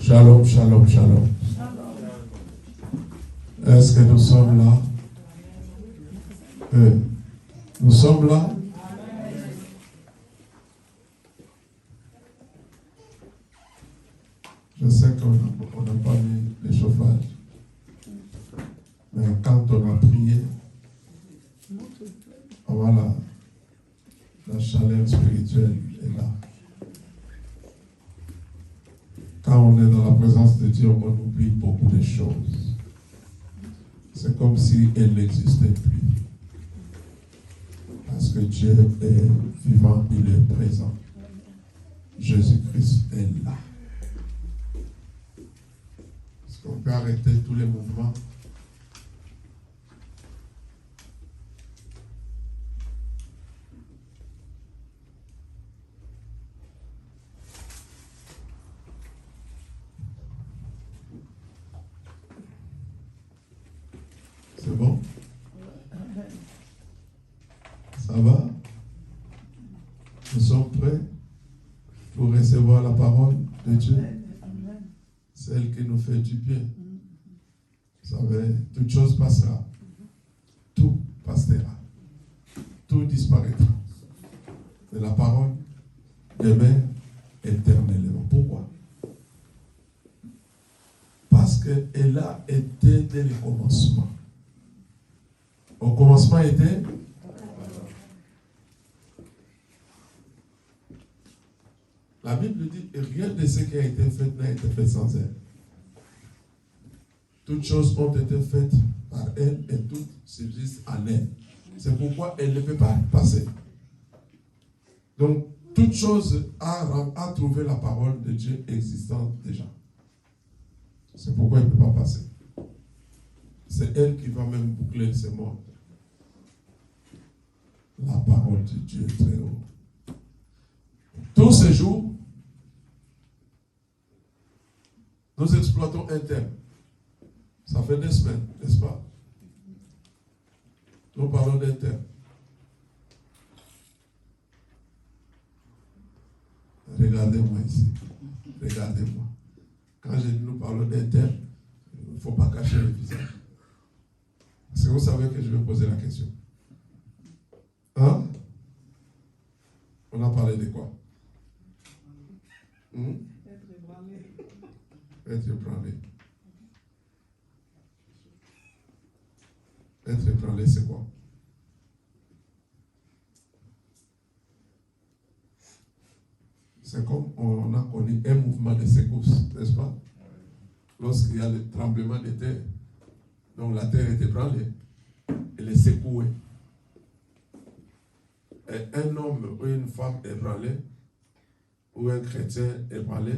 Shalom, shalom, shalom. Est-ce que nous sommes là? Nous sommes là? Je sais qu'on n'a pas mis le chauffage. Mais quand on a prié, voilà, la chaleur spirituelle est là. Quand on est dans la présence de Dieu, on oublie beaucoup de choses. C'est comme si elle n'existait plus. Parce que Dieu est vivant, il est présent. Jésus-Christ est là. Est-ce qu'on peut arrêter tous les mouvements? C'est bon? Ça va? Nous sommes prêts pour recevoir la parole de Dieu? Celle qui nous fait du bien. Vous savez, toute chose passera. Tout passera. Tout disparaîtra. Mais la parole demeure éternellement. Pourquoi? Parce qu'elle a été dès le commencement. Au commencement était la Bible dit rien de ce qui a été fait n'a été fait sans elle. Toutes choses ont été faites par elle et toutes subsistent en elle. C'est pourquoi elle ne peut pas passer. Donc, toute chose a trouvé la parole de Dieu existante déjà. C'est pourquoi elle ne peut pas passer. C'est elle qui va même boucler ce monde. La parole de Dieu est très haut. Tous ces jours, nous exploitons un thème. Ça fait 2 semaines, n'est-ce pas? Nous parlons d'un thème. Regardez-moi ici. Regardez-moi. Quand nous parlons d'un thème, il ne faut pas cacher le visage. Parce que vous savez que je vais poser la question. Hein? On a parlé de quoi? Être ébranlé. Être ébranlé. Être ébranlé, c'est quoi? C'est comme on a connu un mouvement de secousse, n'est-ce pas? Lorsqu'il y a le tremblement de terre, donc la terre est ébranlée, elle est secouée. Et un homme ou une femme ébranlée, ou un chrétien ébranlé,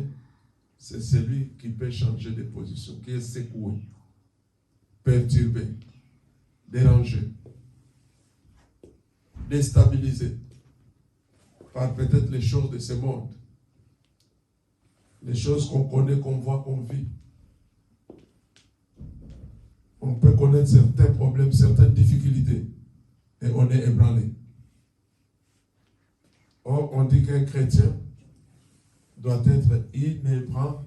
c'est celui qui peut changer de position, qui est secoué, perturbé, dérangé, déstabilisé par peut-être les choses de ce monde, les choses qu'on connaît, qu'on voit, qu'on vit. On peut connaître certains problèmes, certaines difficultés, et on est ébranlé. Or, on dit qu'un chrétien doit être inébranlable.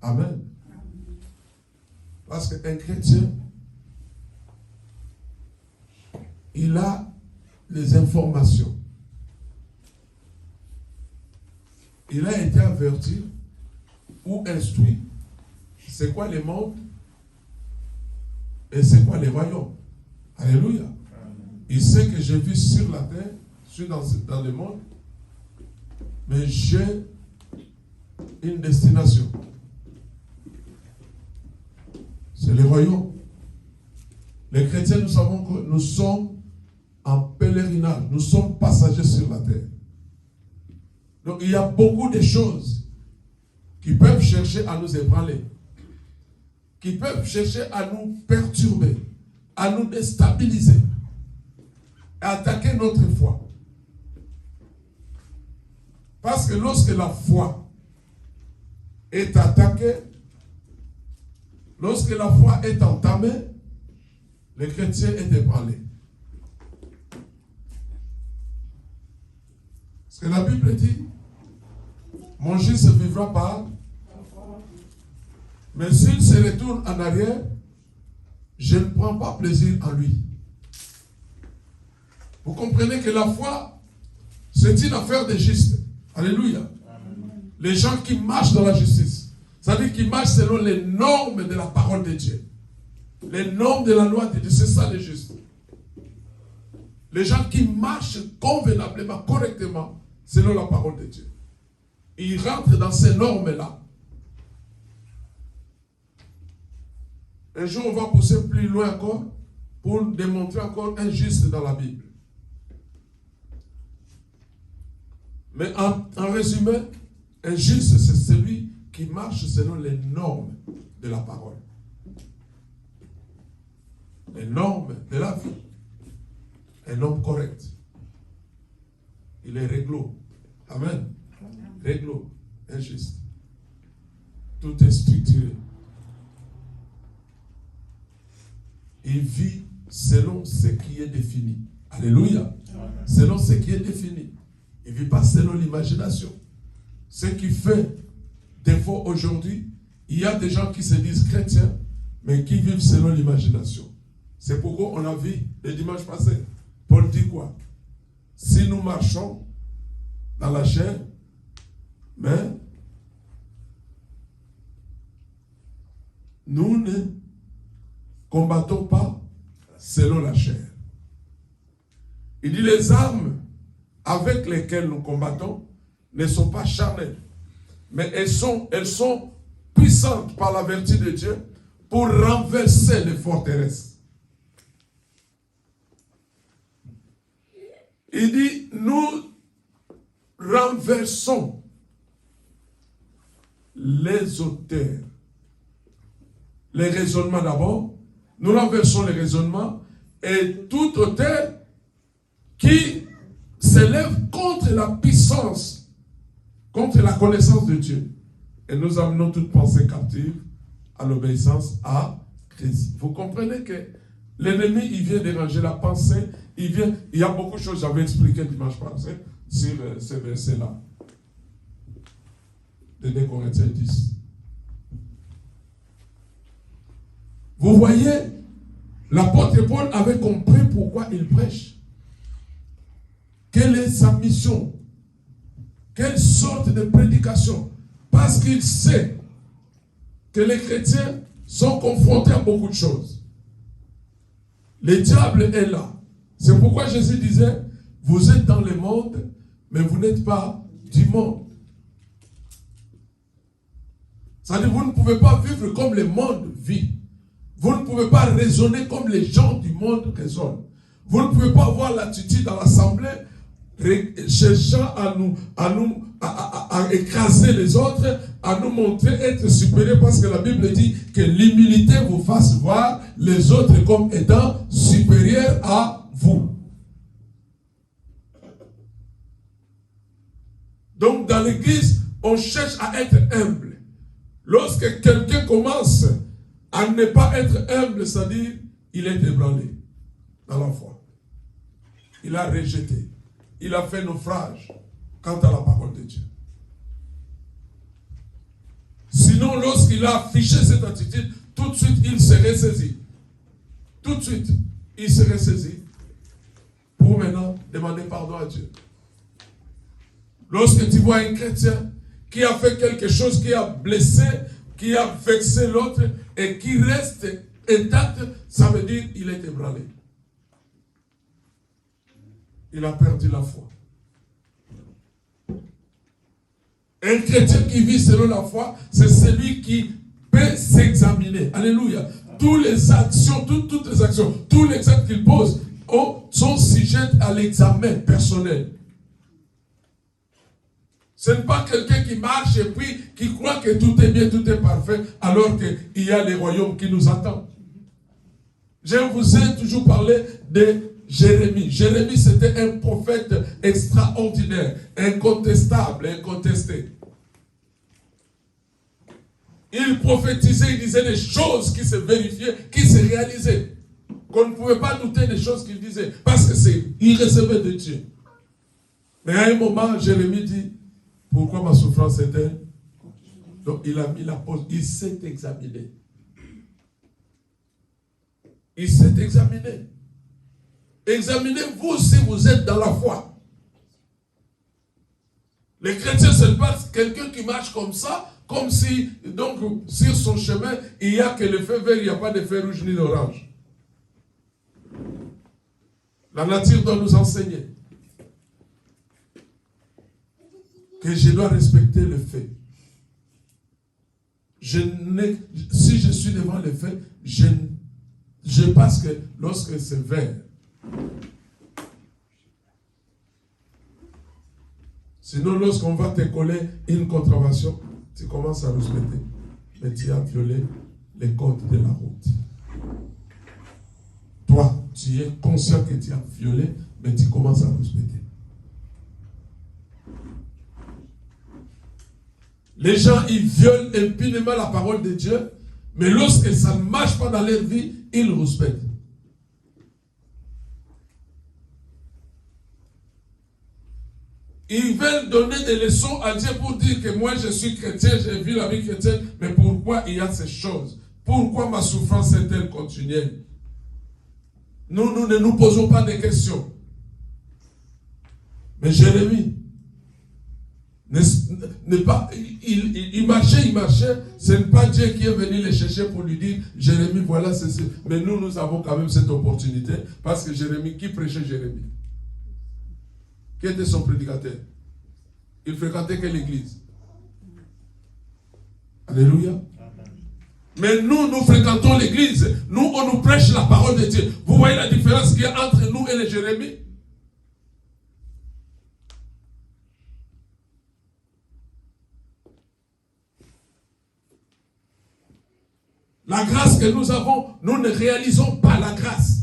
Amen. Parce qu'un chrétien, il a les informations. Il a été averti ou instruit c'est quoi le monde et c'est quoi les royaumes. Alléluia. Il sait que je vis sur la terre, je suis dans le monde, mais j'ai une destination. C'est le royaume. Les chrétiens, nous savons que nous sommes en pèlerinage, nous sommes passagers sur la terre. Donc il y a beaucoup de choses qui peuvent chercher à nous ébranler, qui peuvent chercher à nous perturber, à nous déstabiliser, à attaquer notre foi. Parce que lorsque la foi est attaquée, lorsque la foi est entamée, le chrétien est ébranlé. Parce que la Bible dit, mon juste vivra par Mais s'il se retourne en arrière, je ne prends pas plaisir en lui. Vous comprenez que la foi, c'est une affaire de juste. Alléluia. Amen. Les gens qui marchent dans la justice, c'est-à-dire qui marchent selon les normes de la parole de Dieu. Les normes de la loi de Dieu, c'est ça les justes. Les gens qui marchent convenablement, correctement, selon la parole de Dieu. Ils rentrent dans ces normes-là. Un jour, on va pousser plus loin encore pour démontrer encore un juste dans la Bible. Mais en résumé, un juste, c'est celui qui marche selon les normes de la parole. Les normes de la vie. Un homme correct. Il est réglo. Amen. Réglo. Injuste. Tout est structuré. Il vit selon ce qui est défini. Alléluia. Selon ce qui est défini. Il ne vit pas selon l'imagination. Ce qui fait défaut aujourd'hui, il y a des gens qui se disent chrétiens, mais qui vivent selon l'imagination. C'est pourquoi on a vu le dimanche passé. Paul dit quoi? Si nous marchons dans la chair, mais nous ne combattons pas selon la chair. Il dit les armes avec lesquelles nous combattons ne sont pas charnelles, mais elles sont puissantes par la vertu de Dieu pour renverser les forteresses. Il dit, nous renversons les auteurs. Les raisonnements d'abord. Nous renversons les raisonnements et tout auteur qui s'élève contre la puissance, contre la connaissance de Dieu. Et nous amenons toute pensée captive à l'obéissance à Christ. Vous comprenez que l'ennemi, il vient déranger la pensée. Il y a beaucoup de choses, j'avais expliqué dimanche passé sur ces versets-là. De 2 Corinthiens 10. Vous voyez, l'apôtre Paul avait compris pourquoi il prêche. Quelle est sa mission? Quelle sorte de prédication? Parce qu'il sait que les chrétiens sont confrontés à beaucoup de choses. Le diable est là. C'est pourquoi Jésus disait, vous êtes dans le monde, mais vous n'êtes pas du monde. C'est-à-dire, vous ne pouvez pas vivre comme le monde vit. Vous ne pouvez pas raisonner comme les gens du monde raisonnent. Vous ne pouvez pas avoir l'attitude dans l'assemblée, cherchant à écraser les autres, à nous montrer être supérieurs, parce que la Bible dit que l'humilité vous fasse voir les autres comme étant supérieurs à vous. Donc dans l'église, on cherche à être humble. Lorsque quelqu'un commence à ne pas être humble, c'est-à-dire il est ébranlé dans la foi. Il a rejeté. Il a fait naufrage quant à la parole de Dieu. Sinon, lorsqu'il a affiché cette attitude, tout de suite, il se ressaisit. Tout de suite, il se ressaisit pour maintenant demander pardon à Dieu. Lorsque tu vois un chrétien qui a fait quelque chose, qui a blessé, qui a vexé l'autre et qui reste intact, ça veut dire qu'il est ébranlé. Il a perdu la foi. Un chrétien qui vit selon la foi, c'est celui qui peut s'examiner. Alléluia. Toutes les actions, toutes les actions, tous les actes qu'il pose sont sujets à l'examen personnel. Ce n'est pas quelqu'un qui marche et puis qui croit que tout est bien, tout est parfait, alors qu'il y a les royaumes qui nous attendent. Je vous ai toujours parlé de Jérémie. Jérémie, c'était un prophète extraordinaire, incontestable, incontesté. Il prophétisait, il disait des choses qui se vérifiaient, qui se réalisaient. Qu'on ne pouvait pas douter des choses qu'il disait, parce qu'il recevait de Dieu. Mais à un moment, Jérémie dit, pourquoi ma souffrance est-elle Donc il a mis la pause. Il s'est examiné. Il s'est examiné. Examinez-vous si vous êtes dans la foi. Les chrétiens, ce n'est pas quelqu'un qui marche comme ça, comme si, donc, sur son chemin, il n'y a que le feu vert, il n'y a pas de feu rouge ni d'orange. La nature doit nous enseigner que je dois respecter le fait. Si je suis devant le fait, je pense que lorsque c'est vert, sinon lorsqu'on va te coller une contravention, tu commences à respecter, mais tu as violé les codes de la route. Toi, tu es conscient que tu as violé, mais tu commences à respecter. Les gens, ils violent impunément la parole de Dieu, mais lorsque ça ne marche pas dans leur vie, ils respectent. Ils veulent donner des leçons à Dieu pour dire que moi je suis chrétien, j'ai vu la vie chrétienne, mais pourquoi il y a ces choses? Pourquoi ma souffrance est-elle continuelle? Nous ne nous posons pas de questions. Mais Jérémie, il marchait, ce n'est pas Dieu qui est venu les chercher pour lui dire, Jérémie, voilà, c'est ça. Mais nous avons quand même cette opportunité, parce que Jérémie, qui prêchait Jérémie? Qui était son prédicateur? Il fréquentait quelle église? Alléluia. Mais nous fréquentons l'église. Nous, on nous prêche la parole de Dieu. Vous voyez la différence qu'il y a entre nous et les Jérémie? La grâce que nous avons, nous ne réalisons pas la grâce.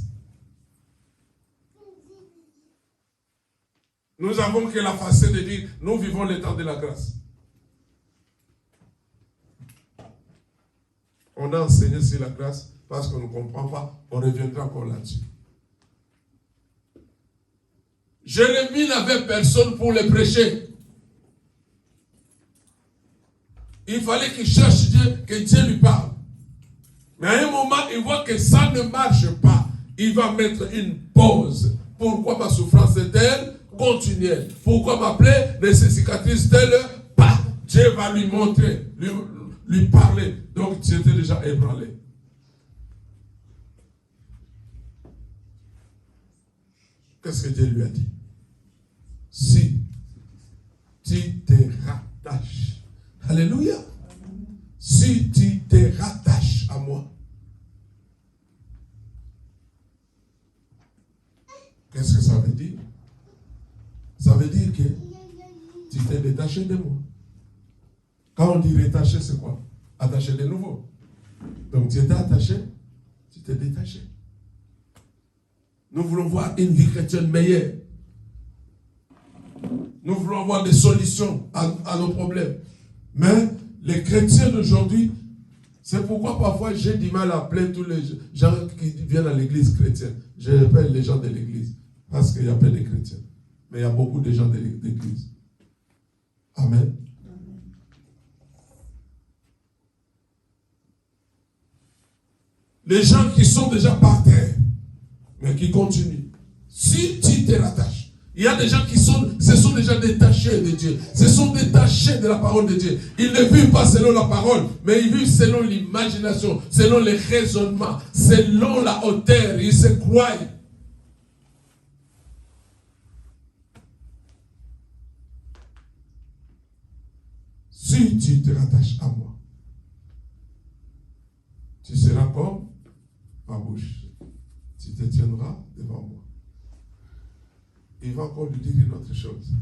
Nous avons que la facette de dire, nous vivons le temps de la grâce. On a enseigné sur la grâce parce qu'on ne comprend pas. On reviendra encore là-dessus. Jérémie n'avait personne pour le prêcher. Il fallait qu'il cherche Dieu, que Dieu lui parle. Mais à un moment, il voit que ça ne marche pas. Il va mettre une pause. Pourquoi ma souffrance est-elle continuelle? Pourquoi ma plaie ne se cicatrise-t-elle pas? Dieu va lui montrer, lui parler. Donc, tu étais déjà ébranlé. Qu'est-ce que Dieu lui a dit? Si tu te rattaches, alléluia, si tu te rattaches à moi, qu'est-ce que ça veut dire? Ça veut dire que tu t'es détaché de moi. Quand on dit détaché, c'est quoi? Attaché de nouveau. Donc tu étais attaché, tu t'es détaché. Nous voulons voir une vie chrétienne meilleure. Nous voulons avoir des solutions à nos problèmes. Mais les chrétiens d'aujourd'hui, c'est pourquoi parfois j'ai du mal à appeler tous les gens qui viennent à l'église chrétienne. Je appelle les gens de l'église parce qu'il y a peu de chrétiens. Mais il y a beaucoup de gens de l'église. Amen. Les gens qui sont déjà par terre, mais qui continuent. Si tu te rattaches, il y a des gens qui se sont déjà détachés de Dieu, se sont détachés de la parole de Dieu. Ils ne vivent pas selon la parole, mais ils vivent selon l'imagination, selon les raisonnements, selon la hauteur. Ils se croient. Si tu te rattaches à moi, tu seras comme ma bouche. Tu te tiendras devant moi. Il va encore lui dire une autre chose.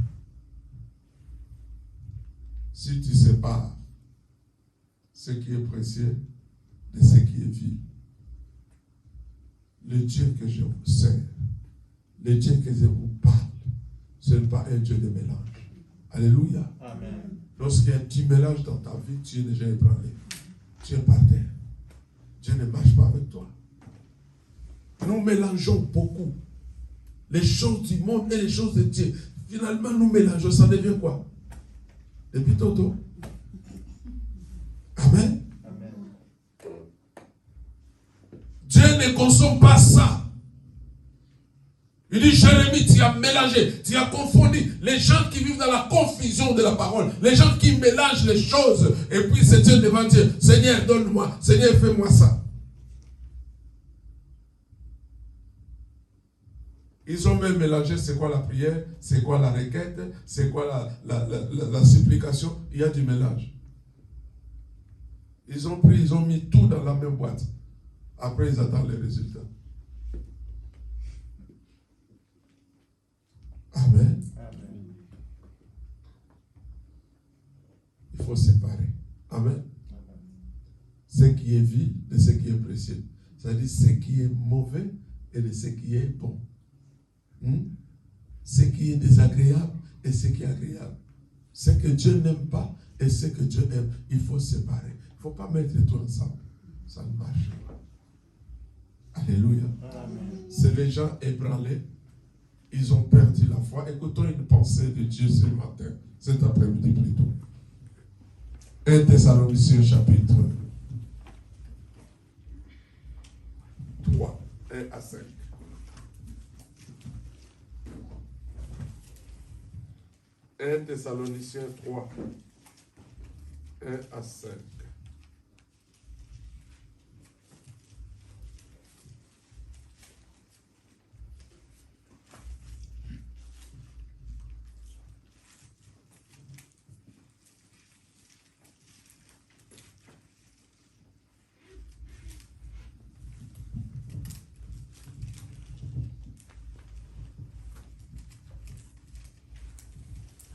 Si tu sépares ce qui est précieux de ce qui est vil, le Dieu que je vous sers, le Dieu que je vous parle, ce n'est pas un Dieu de mélange. Alléluia. Amen. Lorsqu'il y a du mélange dans ta vie, tu es déjà ébranlé. Tu es par terre. Dieu ne marche pas avec toi. Nous mélangeons beaucoup les choses du monde et les choses de Dieu. Finalement, nous mélangeons. Ça devient quoi? Depuis Toto. on ne sent pas ça. Il dit, Jérémie, tu as mélangé, tu as confondu les gens qui vivent dans la confusion de la parole, les gens qui mélangent les choses, et puis c'est Dieu devant Dieu. Seigneur, donne-moi, Seigneur, fais-moi ça. Ils ont même mélangé c'est quoi la prière, c'est quoi la requête, c'est quoi la supplication. Il y a du mélange. Ils ont pris, ils ont mis tout dans la même boîte. Après, ils attendent les résultats. Amen. Amen. Il faut séparer. Amen. Amen. Ce qui est vil de ce qui est précieux. C'est-à-dire ce qui est mauvais et de ce qui est bon. Ce qui est désagréable et ce qui est agréable. Ce que Dieu n'aime pas et ce que Dieu aime. Il faut séparer. Il ne faut pas mettre tout ensemble. Ça ne marche pas. Alléluia. C'est les gens ébranlés. Ils ont perdu la foi. Écoutons une pensée de Dieu ce matin, cet après-midi plutôt. 1 Thessaloniciens chapitre 3, 1 à 5. 1 Thessaloniciens 3, 1 à 5.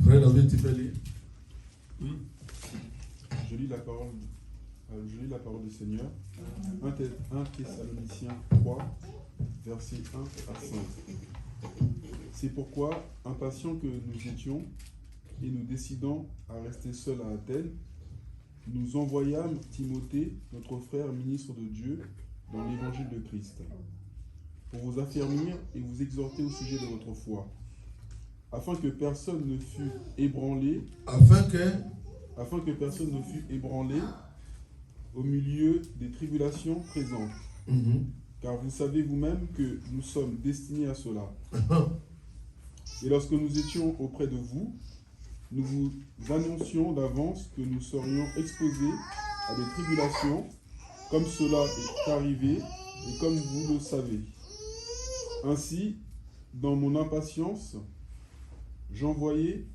Frère David, tu peux lire? Oui. Je lis la parole du Seigneur. 1 Thessaloniciens 3, versets 1 à 5. C'est pourquoi, impatients que nous étions, et nous décidant à rester seuls à Athènes, nous envoyâmes Timothée, notre frère ministre de Dieu, dans l'évangile de Christ, pour vous affermir et vous exhorter au sujet de votre foi, afin que personne ne fût ébranlé, au milieu des tribulations présentes. Car vous savez vous-même que nous sommes destinés à cela. Et lorsque nous étions auprès de vous, nous vous annoncions d'avance que nous serions exposés à des tribulations, comme cela est arrivé et comme vous le savez. Ainsi, dans mon impatience, j'envoyais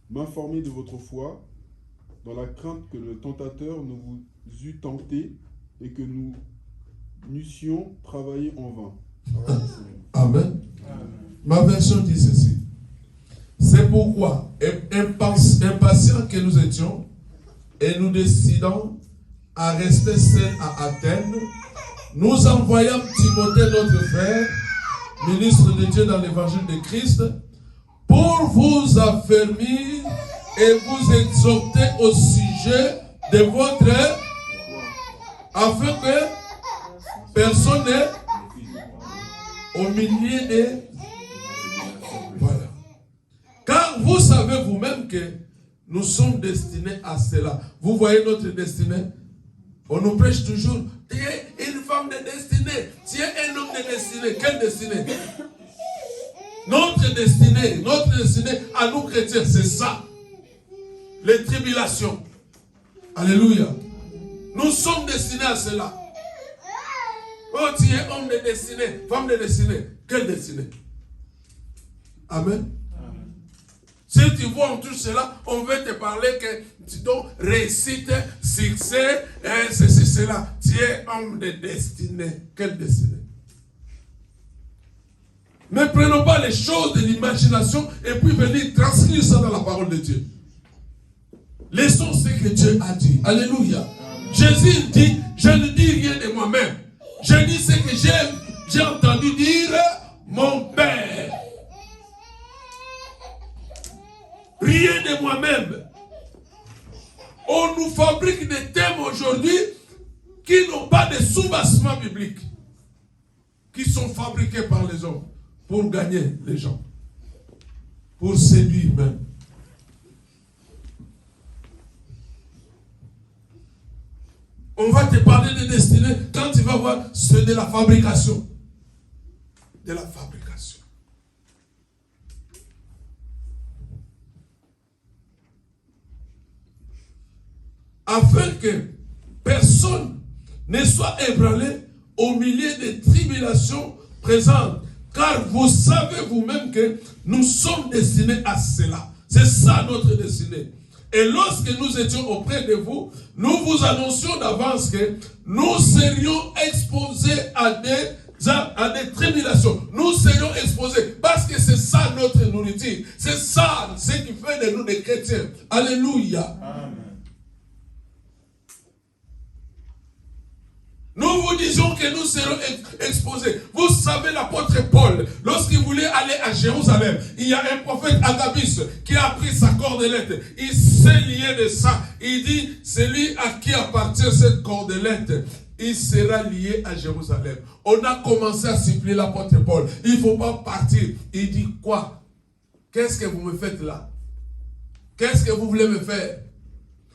m'informer de votre foi, dans la crainte que le tentateur ne vous eût tenté et que nous n'eussions travaillé en vain. Amen. Amen. Ma version dit ceci. C'est pourquoi, impatients que nous étions, et nous décidons à rester seuls à Athènes, nous envoyons Timothée, notre frère, ministre de Dieu dans l'évangile de Christ, pour vous affermir et vous exhorter au sujet de votre, afin que personne n'est au milieu de... Voilà. Car vous savez vous-même que nous sommes destinés à cela. Vous voyez notre destinée? On nous prêche toujours, tu es une femme de destinée, tu es un homme de destinée. Quelle destinée? Notre destinée à nous chrétiens, c'est ça. Les tribulations. Alléluia. Nous sommes destinés à cela. Oh, tu es homme de destinée, femme de destinée. Quelle destinée? Amen. Amen. Si tu vois en tout cela, on veut te parler que tu dois réussite, succès, ceci, cela. Tu es homme de destinée. Quelle destinée? Ne prenons pas les choses de l'imagination et puis venir transcrire ça dans la parole de Dieu. Laissons ce que Dieu a dit. Alléluia. Amen. Jésus dit, je ne dis rien de moi-même. Je dis ce que j'ai entendu dire mon Père. Rien de moi-même. On nous fabrique des thèmes aujourd'hui qui n'ont pas de soubassement biblique, qui sont fabriqués par les hommes pour gagner les gens, pour séduire même. On va te parler parler de destinée, quand tu vas voir, c'est de la fabrication. De la fabrication. Afin que personne ne soit ébranlé au milieu des tribulations présentes. Car vous savez vous-même que nous sommes destinés à cela. C'est ça notre destinée. Et lorsque nous étions auprès de vous, nous vous annoncions d'avance que nous serions exposés à des tribulations. Nous serions exposés parce que c'est ça notre nourriture. C'est ça ce qui fait de nous des chrétiens. Alléluia. Amen. Nous vous disions que nous serons exposés. Vous savez, l'apôtre Paul, lorsqu'il voulait aller à Jérusalem, il y a un prophète Agabus qui a pris sa cordelette. Il s'est lié de ça. Il dit, celui à qui appartient cette cordelette, il sera lié à Jérusalem. On a commencé à supplier l'apôtre Paul. Il ne faut pas partir. Il dit, quoi? Qu'est-ce que vous me faites là? Qu'est-ce que vous voulez me faire?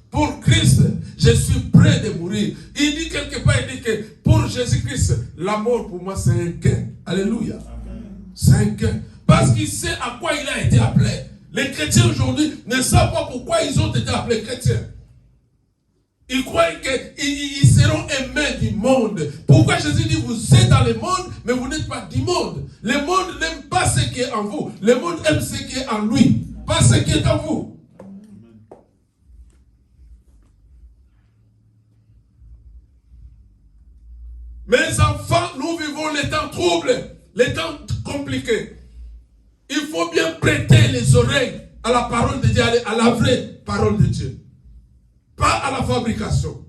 Pour Christ, je suis prêt de mourir. Il dit quelque part, il dit que pour Jésus-Christ, la mort pour moi c'est un gain. Alléluia. C'est un gain. Parce qu'il sait à quoi il a été appelé. Les chrétiens aujourd'hui ne savent pas pourquoi ils ont été appelés chrétiens. Ils croient qu'ils seront aimés du monde. Pourquoi Jésus dit, vous êtes dans le monde, mais vous n'êtes pas du monde. Le monde n'aime pas ce qui est en vous. Le monde aime ce qui est en lui, pas ce qui est en vous. Mes enfants, nous vivons les temps troubles, les temps compliqués. Il faut bien prêter les oreilles à la parole de Dieu, à la vraie parole de Dieu. Pas à la fabrication.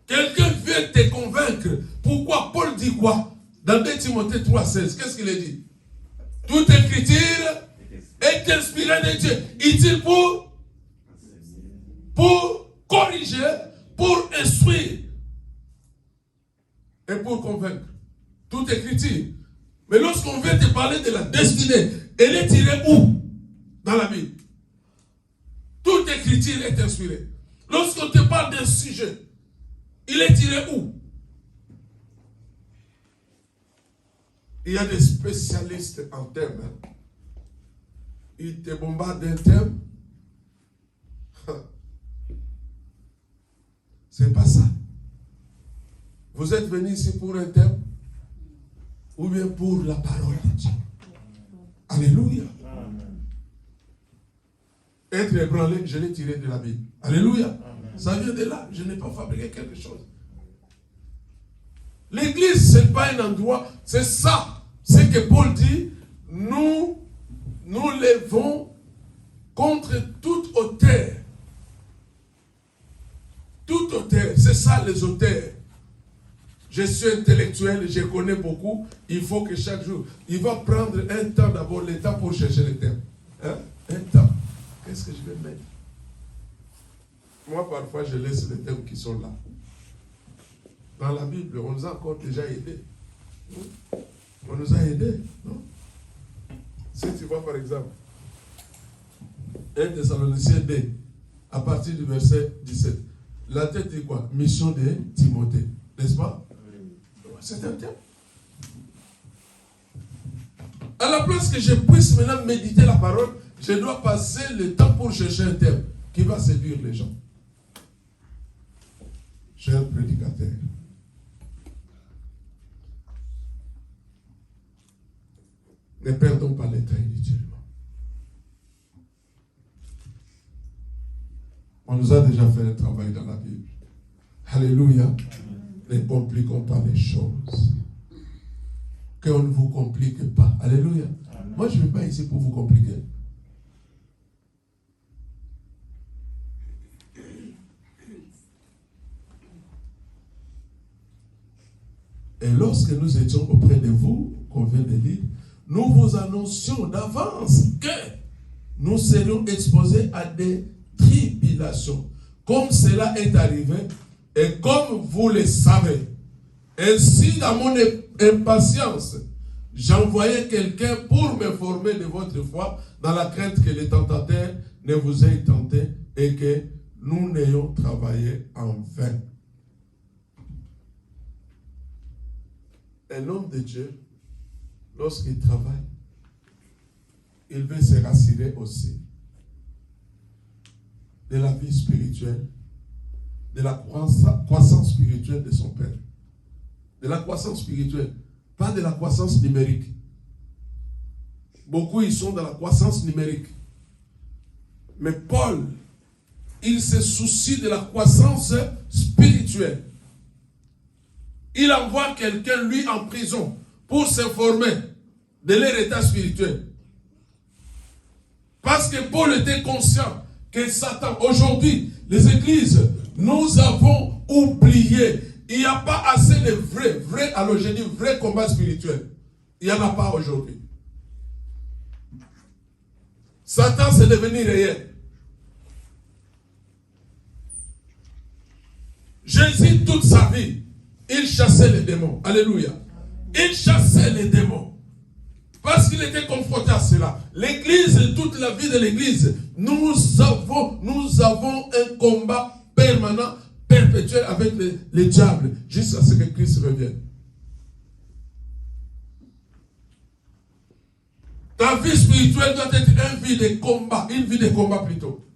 Quelqu'un vient te convaincre. Pourquoi Paul dit quoi? Dans 2 Timothée 3,16, qu'est-ce qu'il a dit? Toute écriture est inspirée de Dieu. Utile pour corriger, pour instruire et pour convaincre. Toute écriture. Mais lorsqu'on vient te parler de la destinée, elle est tirée où? Dans la Bible. Toute écriture est inspirée. Lorsqu'on te parle d'un sujet, il est tiré où? Il y a des spécialistes en thème. Ils te bombardent d'un thème. C'est pas ça. Vous êtes venus ici pour un thème ou bien pour la parole de Dieu. Alléluia. Amen. Être ébranlé, je l'ai tiré de la Bible. Alléluia. Amen. Ça vient de là. Je n'ai pas fabriqué quelque chose. L'église, ce n'est pas un endroit. C'est ça. C'est que Paul dit, nous levons contre toute hauteur. Tout auteur, c'est ça les auteurs. Je suis intellectuel, je connais beaucoup. Il faut que chaque jour, il va prendre un temps d'abord, le temps pour chercher les thèmes. Hein? Un temps. Qu'est-ce que je vais mettre? Moi, parfois, je laisse les thèmes qui sont là. Dans la Bible, on nous a encore déjà aidés. On nous a aidés, non? Si tu vois, par exemple, 1 Thessaloniciens 2, à partir du verset 17. La tête dit quoi? Mission de Timothée. N'est-ce pas? C'est un thème. À la place que je puisse maintenant méditer la parole, je dois passer le temps pour chercher un thème qui va séduire les gens. Cher prédicateur, ne perdons pas le temps inutilement. On nous a déjà fait un travail dans la Bible. Alléluia. Amen. Ne compliquons pas les choses. Qu'on ne vous complique pas. Alléluia. Amen. Moi, je ne vais pas ici pour vous compliquer. Et lorsque nous étions auprès de vous, qu'on vient de lire, nous vous annoncions d'avance que nous serions exposés à des tribulation, comme cela est arrivé, et comme vous le savez. Ainsi, dans mon impatience, j'envoyais quelqu'un pour m'informer de votre foi, dans la crainte que les tentateurs ne vous aient tenté et que nous n'ayons travaillé en vain. Un homme de Dieu, lorsqu'il travaille, il veut se rassurer aussi de la vie spirituelle, de la croissance spirituelle de son père. De la croissance spirituelle, pas de la croissance numérique. Beaucoup, ils sont dans la croissance numérique. Mais Paul, il se soucie de la croissance spirituelle. Il envoie quelqu'un, lui, en prison pour s'informer de leur état spirituel. Parce que Paul était conscient que Satan, aujourd'hui, les églises, nous avons oublié. Il n'y a pas assez de vrai halogénie, vrai combat spirituel. Il n'y en a pas aujourd'hui. Satan, c'est devenu réel. Jésus, toute sa vie, il chassait les démons. Alléluia. Il chassait les démons. Parce qu'il était confronté à cela. L'église, toute la vie de l'église, nous avons un combat permanent, perpétuel avec les diables, jusqu'à ce que Christ revienne. Ta vie spirituelle doit être une vie de combat plutôt.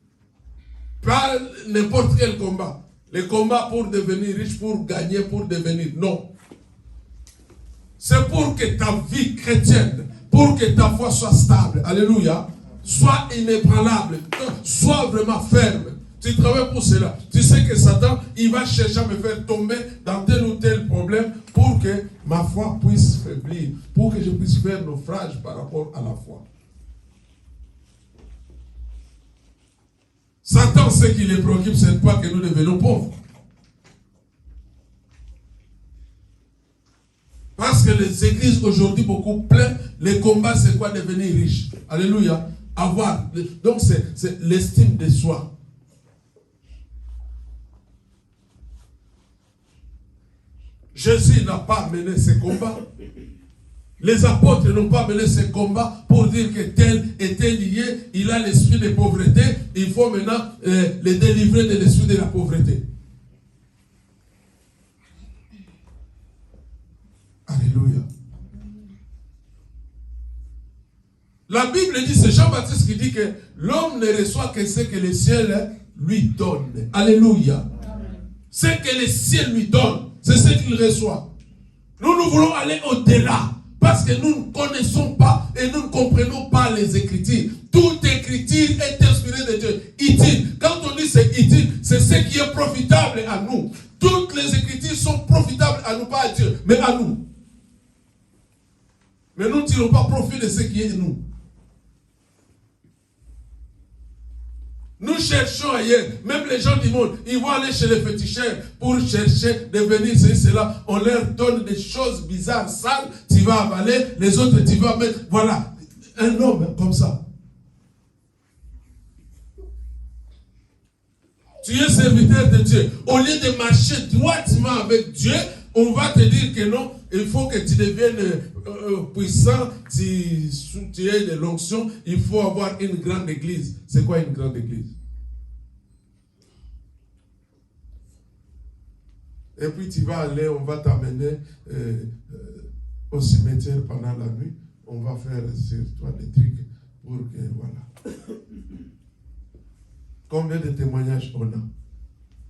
Pas n'importe quel combat. Les combats pour devenir riche, pour gagner, pour devenir. Non. C'est pour que ta vie chrétienne, pour que ta foi soit stable, alléluia, soit inébranlable, soit vraiment ferme. Tu travailles pour cela. Tu sais que Satan, il va chercher à me faire tomber dans tel ou tel problème pour que ma foi puisse faiblir, pour que je puisse faire naufrage par rapport à la foi. Satan, ce qui les préoccupe, ce n'est pas que nous devenons pauvres. Parce que les églises aujourd'hui, beaucoup plein, les combats, c'est quoi? Devenir riche. Alléluia. Avoir. Donc, c'est l'estime de soi. Jésus n'a pas mené ces combats. Les apôtres n'ont pas mené ces combats pour dire que tel était lié, il a l'esprit de pauvreté, il faut maintenant le délivrer de l'esprit de la pauvreté. Alléluia. La Bible dit, c'est Jean-Baptiste qui dit que l'homme ne reçoit que ce que le ciel lui donne. Alléluia. Ce que le ciel lui donne, c'est ce qu'il reçoit. Nous voulons aller au-delà. Parce que nous ne connaissons pas et nous ne comprenons pas les Écritures. Toute Écriture est inspirée de Dieu. Utile. Quand on dit c'est utile, c'est ce qui est profitable à nous. Toutes les Écritures sont profitables à nous, pas à Dieu, mais à nous. Mais nous ne tirons pas profit de ce qui est nous. Nous cherchons ailleurs. Même les gens du monde, ils vont aller chez les féticheurs pour chercher devenir ceci, cela. On leur donne des choses bizarres, sales. Tu vas avaler, les autres, tu vas mettre. Voilà. Un homme comme ça. Tu es serviteur de Dieu. Au lieu de marcher droitement avec Dieu, on va te dire que non, il faut que tu deviennes puissant, tu aies de l'onction, il faut avoir une grande église. C'est quoi une grande église? Et puis tu vas aller, on va t'amener au cimetière pendant la nuit, on va faire sur toi des trucs pour que, voilà. Combien de témoignages on a?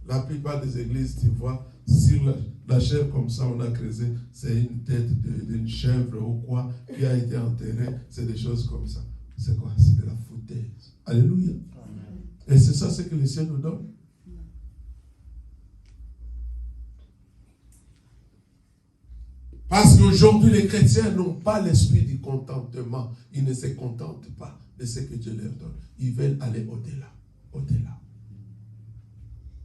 La plupart des églises, tu vois, sur la chair comme ça, on a creusé, c'est une tête d'une chèvre ou quoi qui a été enterrée, c'est des choses comme ça. C'est quoi? C'est de la foutaise. Alléluia. Amen. Et c'est ça ce que le ciel nous donne. Parce qu'aujourd'hui, les chrétiens n'ont pas l'esprit du contentement. Ils ne se contentent pas de ce que Dieu leur donne. Ils veulent aller au-delà. Au-delà.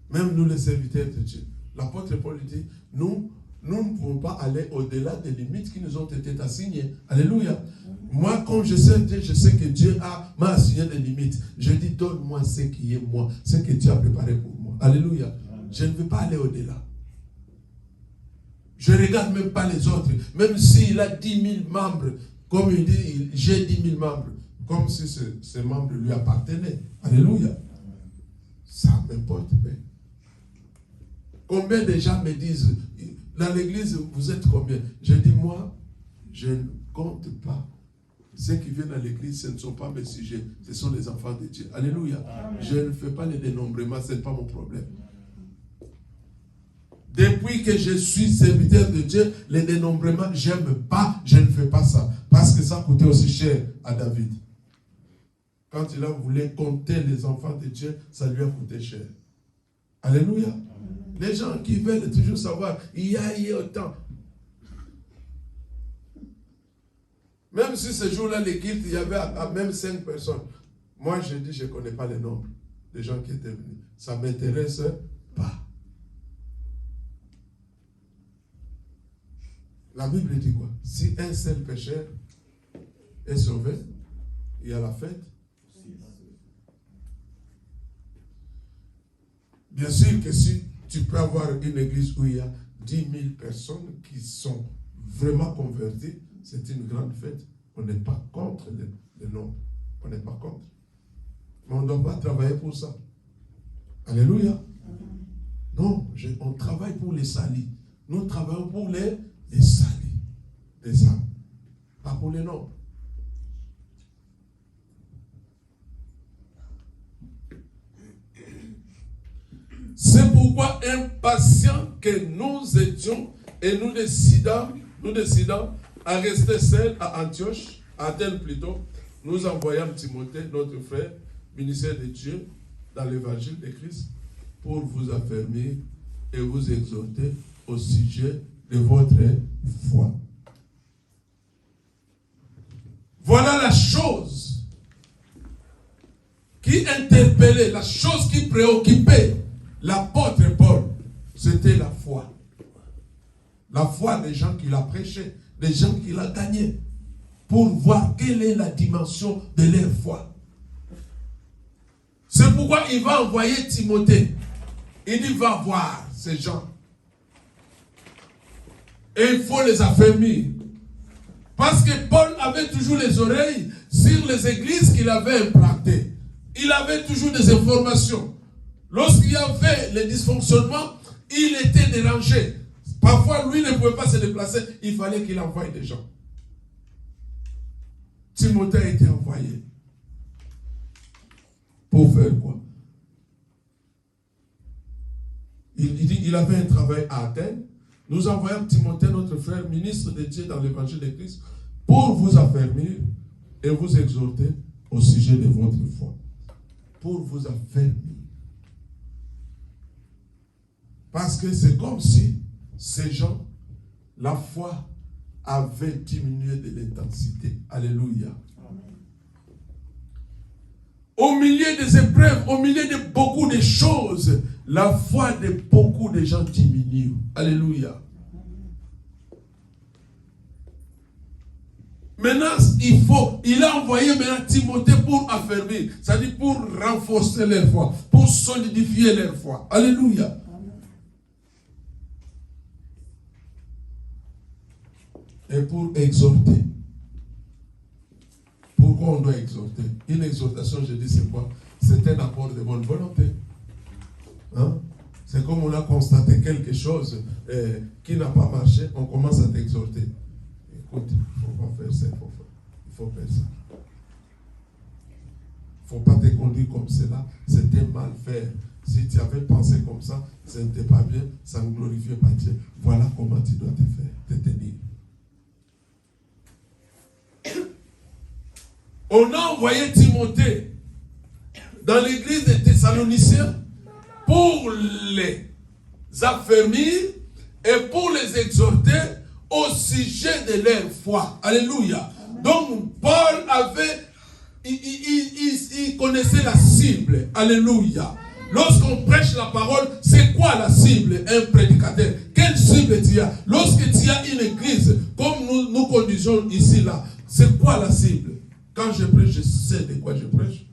Même nous, les serviteurs de Dieu. L'apôtre Paul dit, nous ne pouvons pas aller au-delà des limites qui nous ont été assignées. Alléluia. Moi, comme je sais Dieu, je sais que Dieu m'a assigné des limites. Je dis, donne-moi ce qui est moi, ce que Dieu a préparé pour moi. Alléluia. Je ne veux pas aller au-delà. Je ne regarde même pas les autres. Même s'il a 10 000 membres, comme il dit, j'ai 10 000 membres. Comme si ces membres lui appartenaient. Alléluia. ça me porte bien. Combien de gens me disent, dans l'église, vous êtes combien? Je dis, moi, je ne compte pas. Ceux qui viennent à l'église, ce ne sont pas mes sujets, ce sont les enfants de Dieu. Alléluia. Amen. Je ne fais pas les dénombrements, ce n'est pas mon problème. Depuis que je suis serviteur de Dieu, les dénombrements, je n'aime pas, je ne fais pas ça. Parce que ça coûtait aussi cher à David. Quand il a voulu compter les enfants de Dieu, ça lui a coûté cher. Alléluia. Amen. Les gens qui veulent toujours savoir, il y a autant. Même si ce jour-là, l'équipe, il y avait même 5 personnes. Moi, je dis, je ne connais pas les nombres des gens qui étaient venus. Ça ne m'intéresse pas. La Bible dit quoi? Si un seul pécheur est sauvé, il y a la fête. Bien sûr que si tu peux avoir une église où il y a 10 000 personnes qui sont vraiment converties, c'est une grande fête. On n'est pas contre le nombre. On n'est pas contre. Mais on ne doit pas travailler pour ça. Alléluia. Non, on travaille pour les salis. Nous travaillons pour les salis des âmes. Pas pour les nombres. C'est pourquoi impatients que nous étions et nous décidons à rester seuls à Antioche, à Athènes plutôt, nous envoyons Timothée, notre frère, ministère de Dieu, dans l'évangile de Christ, pour vous affermir et vous exhorter au sujet de votre foi. Voilà la chose qui interpellait, la chose qui préoccupait l'apôtre Paul, c'était la foi. La foi des gens qu'il a prêché, des gens qu'il a gagnés, pour voir quelle est la dimension de leur foi. C'est pourquoi il va envoyer Timothée. Il dit, va voir ces gens. Et il faut les affermir. Parce que Paul avait toujours les oreilles sur les églises qu'il avait implantées. Il avait toujours des informations. Lorsqu'il y avait les dysfonctionnements, il était dérangé. Parfois, lui ne pouvait pas se déplacer. Il fallait qu'il envoie des gens. Timothée a été envoyé. Pour faire quoi? Il dit qu'il avait un travail à Athènes. Nous envoyons Timothée, notre frère, ministre de Dieu dans l'évangile de Christ, pour vous affermir et vous exhorter au sujet de votre foi. Pour vous affermir. Parce que c'est comme si ces gens, la foi avait diminué de l'intensité. Alléluia. Amen. Au milieu des épreuves, au milieu de beaucoup de choses, la foi de beaucoup de gens diminue. Alléluia. Maintenant, il a envoyé maintenant Timothée pour affermir, c'est-à-dire pour renforcer leur foi, pour solidifier leur foi. Alléluia. Et pour exhorter. Pourquoi on doit exhorter? Une exhortation, je dis, c'est quoi? C'est un apport de bonne volonté. Hein? C'est comme on a constaté quelque chose qui n'a pas marché, on commence à t'exhorter. Écoute, il ne faut pas faire ça, il faut faire ça. Il ne faut pas te conduire comme cela, c'était mal fait. Si tu avais pensé comme ça, ce n'était pas bien, ça ne glorifiait pas Dieu. Voilà comment tu dois te tenir. On a envoyé Timothée dans l'église des Thessaloniciens pour les affermir et pour les exhorter au sujet de leur foi. Alléluia. Donc Paul il connaissait la cible. Alléluia. Lorsqu'on prêche la parole, c'est quoi la cible? Un prédicateur. Quelle cible tu as? Lorsque tu as une église, comme nous conduisons ici là, c'est quoi la cible? Quand je prêche, je sais de quoi je prêche.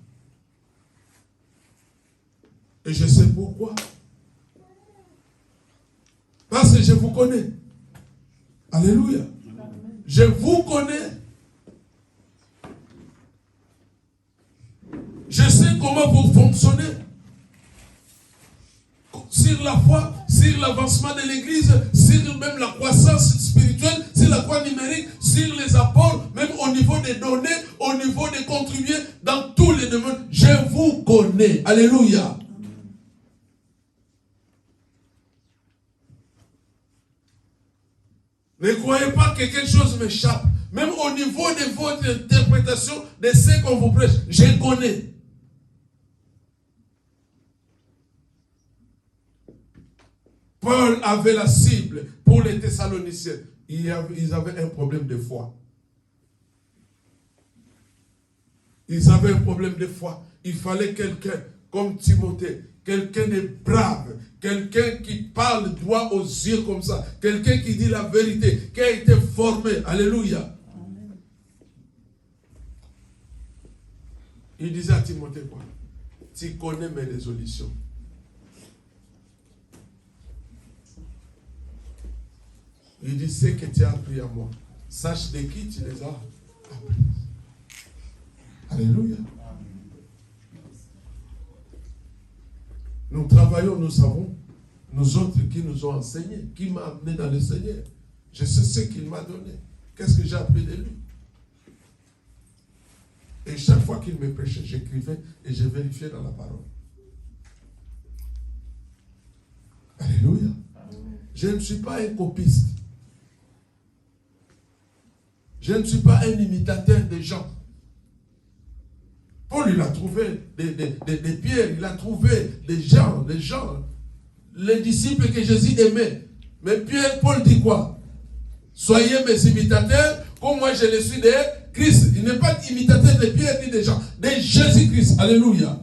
Et je sais pourquoi. Parce que je vous connais. Alléluia. Je vous connais. Je sais comment vous fonctionnez. sur la foi, sur l'avancement de l'Église, sur même la croissance spirituelle, sur la croix numérique, sur les apports, même au niveau des données, au niveau des contribués, dans tous les domaines. Je vous connais. Alléluia. Ne croyez pas que quelque chose m'échappe. Même au niveau de votre interprétation de ce qu'on vous prêche, je connais. Paul avait la cible pour les Thessaloniciens. Ils avaient un problème de foi. Ils avaient un problème de foi. Il fallait quelqu'un comme Timothée, quelqu'un de brave, quelqu'un qui parle droit aux yeux comme ça, quelqu'un qui dit la vérité, qui a été formé. Alléluia. Amen. Il disait à Timothée quoi? Tu connais mes résolutions. Il dit, ce que tu as appris à moi, sache de qui tu les as appris. Alléluia. Nous travaillons, nous savons, nous autres qui nous ont enseigné, qui m'a amené dans le Seigneur. Je sais ce qu'il m'a donné. Qu'est-ce que j'ai appris de lui? Et chaque fois qu'il me prêchait, j'écrivais et je vérifiais dans la parole. Alléluia. Je ne suis pas un copiste. Je ne suis pas un imitateur des gens. Paul, il a trouvé des pierres, il a trouvé des gens, les disciples que Jésus aimait. Mais Pierre, Paul dit quoi? Soyez mes imitateurs, comme moi je le suis de Christ. Il n'est pas imitateur de Pierre ni des gens, de Jésus-Christ. Alléluia.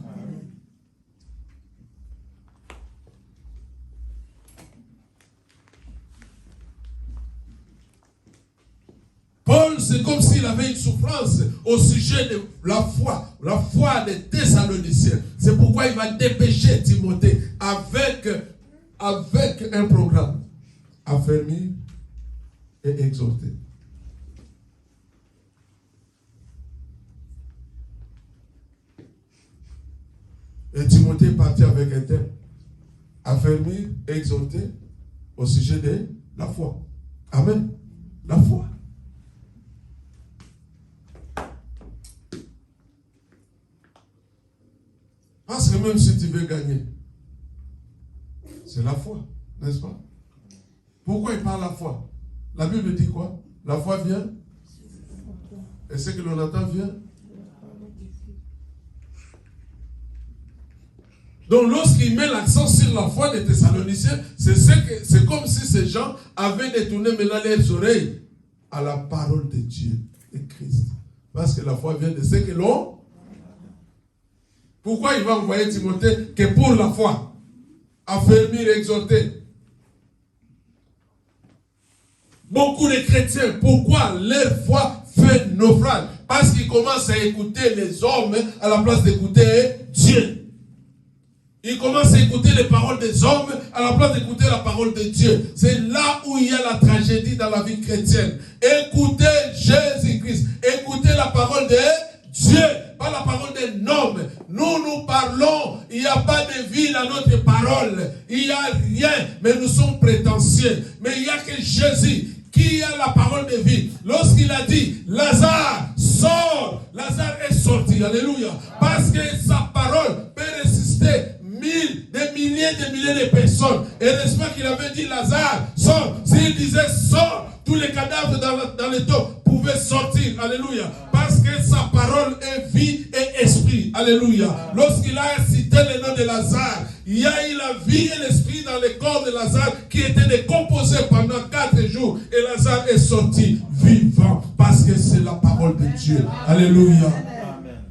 Paul, c'est comme s'il avait une souffrance au sujet de la foi des Thessaloniciens. C'est pourquoi il va dépêcher Timothée avec un programme. Affermir et exhorter. Et Timothée est parti avec un thème. Affermir et exhorter au sujet de la foi. Amen. La foi. Parce que même si tu veux gagner, c'est la foi, n'est-ce pas? Pourquoi il parle de la foi? La Bible dit quoi? La foi vient. Et ce que l'on entend vient. Donc lorsqu'il met l'accent sur la foi des Thessaloniciens, c'est comme si ces gens avaient détourné maintenant leurs oreilles à la parole de Dieu, de Christ. Parce que la foi vient de ce que l'on... Pourquoi il va envoyer Timothée? Que pour la foi, affermir et exhorter. Beaucoup de chrétiens, pourquoi leur foi fait naufrage? Parce qu'ils commencent à écouter les hommes à la place d'écouter Dieu. Ils commencent à écouter les paroles des hommes à la place d'écouter la parole de Dieu. C'est là où il y a la tragédie dans la vie chrétienne. Écoutez Jésus-Christ. Écoutez la parole de Dieu, pas la parole d'un homme. Nous parlons, il n'y a pas de vie dans notre parole. Il n'y a rien, mais nous sommes prétentieux. Mais il n'y a que Jésus qui a la parole de vie. Lorsqu'il a dit, Lazare, sort, Lazare est sorti. Alléluia. Parce que sa parole peut résister des milliers de personnes. Et heureusement qu'il avait dit, Lazare, sort. S'il disait, sort, tous les cadavres dans le dos pouvaient sortir. Alléluia. Parce que sa parole est vie et esprit. Alléluia. Lorsqu'il a cité le nom de Lazare, il y a eu la vie et l'esprit dans le corps de Lazare qui était décomposé pendant 4 jours. Et Lazare est sorti vivant. Parce que c'est la parole de Dieu. Alléluia.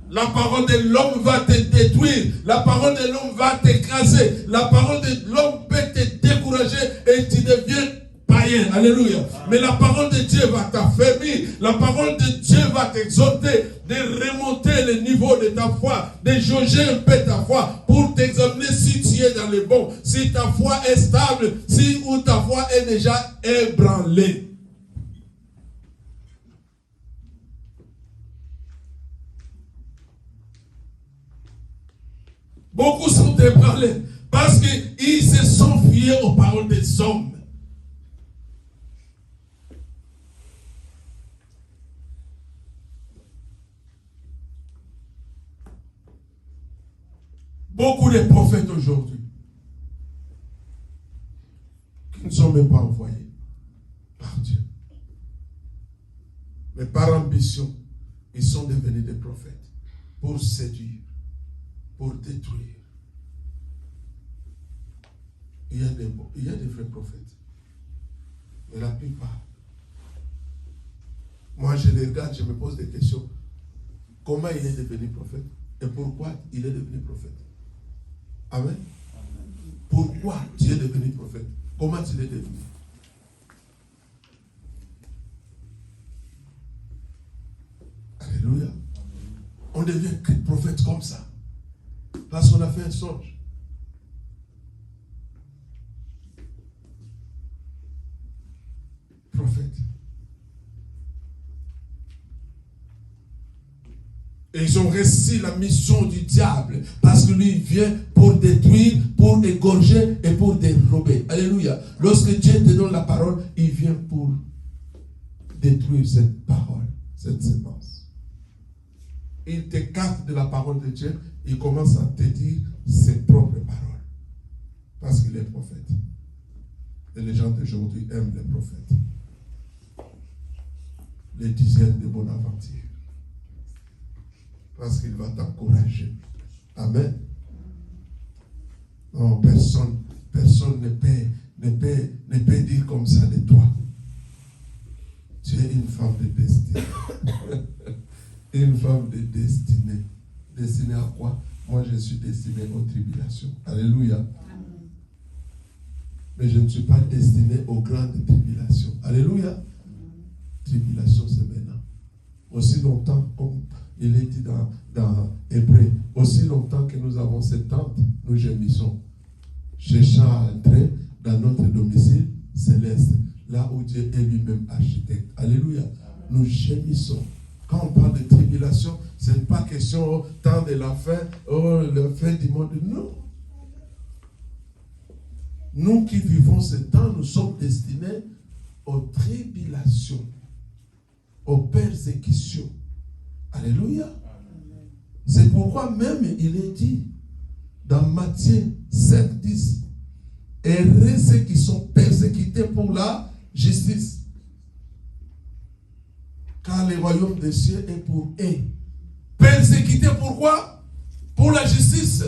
La parole de l'homme va te détruire. La parole de l'homme va t'écraser. La parole de l'homme peut te décourager et tu deviens païen. Alléluia. Mais la parole de Dieu va t'affermir. La parole de Dieu va t'exhorter de remonter le niveau de ta foi, de jauger un peu ta foi pour t'examiner si tu es dans le bon, si ta foi est stable, si ou ta foi est déjà ébranlée. Beaucoup sont ébranlés Parce qu'ils se sont fiés aux paroles des hommes. Beaucoup de prophètes aujourd'hui qui ne sont même pas envoyés par Dieu. Mais par ambition, ils sont devenus des prophètes pour séduire, pour détruire. Il y a des vrais prophètes. Mais la plupart, moi je les regarde, je me pose des questions. Comment il est devenu prophète? Et pourquoi il est devenu prophète? Amen. Pourquoi tu es devenu prophète? Comment tu l'es devenu? Alléluia. On devient prophète comme ça. Parce qu'on a fait un songe. Prophète. Et ils ont réussi la mission du diable. Parce que lui, il vient pour détruire, pour égorger et pour dérober. Alléluia. Lorsque Dieu te donne la parole, il vient pour détruire cette parole, cette sémence. Il t'écarte de la parole de Dieu. Il commence à te dire ses propres paroles. Parce qu'il est prophète. Et les gens d'aujourd'hui aiment les prophètes. Les dizaines de Bonaventure. Parce qu'il va t'encourager. Amen. Non, personne ne peut dire comme ça de toi. Tu es une femme de destinée. Une femme de destinée. Destinée à quoi? Moi, je suis destiné aux tribulations. Alléluia. Amen. Mais je ne suis pas destiné aux grandes tribulations. Alléluia. Amen. Tribulation, c'est maintenant. Aussi longtemps, comme il est dit dans Hébreu, aussi longtemps que nous avons cette tente, nous gémissons, cherchant à entrer dans notre domicile céleste, là où Dieu est lui-même architecte. Alléluia. Nous gémissons. Quand on parle de tribulation, ce n'est pas question tant de la fin, la fin du monde. Non. Nous qui vivons ce temps, nous sommes destinés aux tribulations, aux persécutions. Alléluia. C'est pourquoi même il est dit dans Matthieu 7, 10, heureux ceux qui sont persécutés pour la justice. Car le royaume des cieux est pour eux. Persécutés pourquoi? Pour la justice.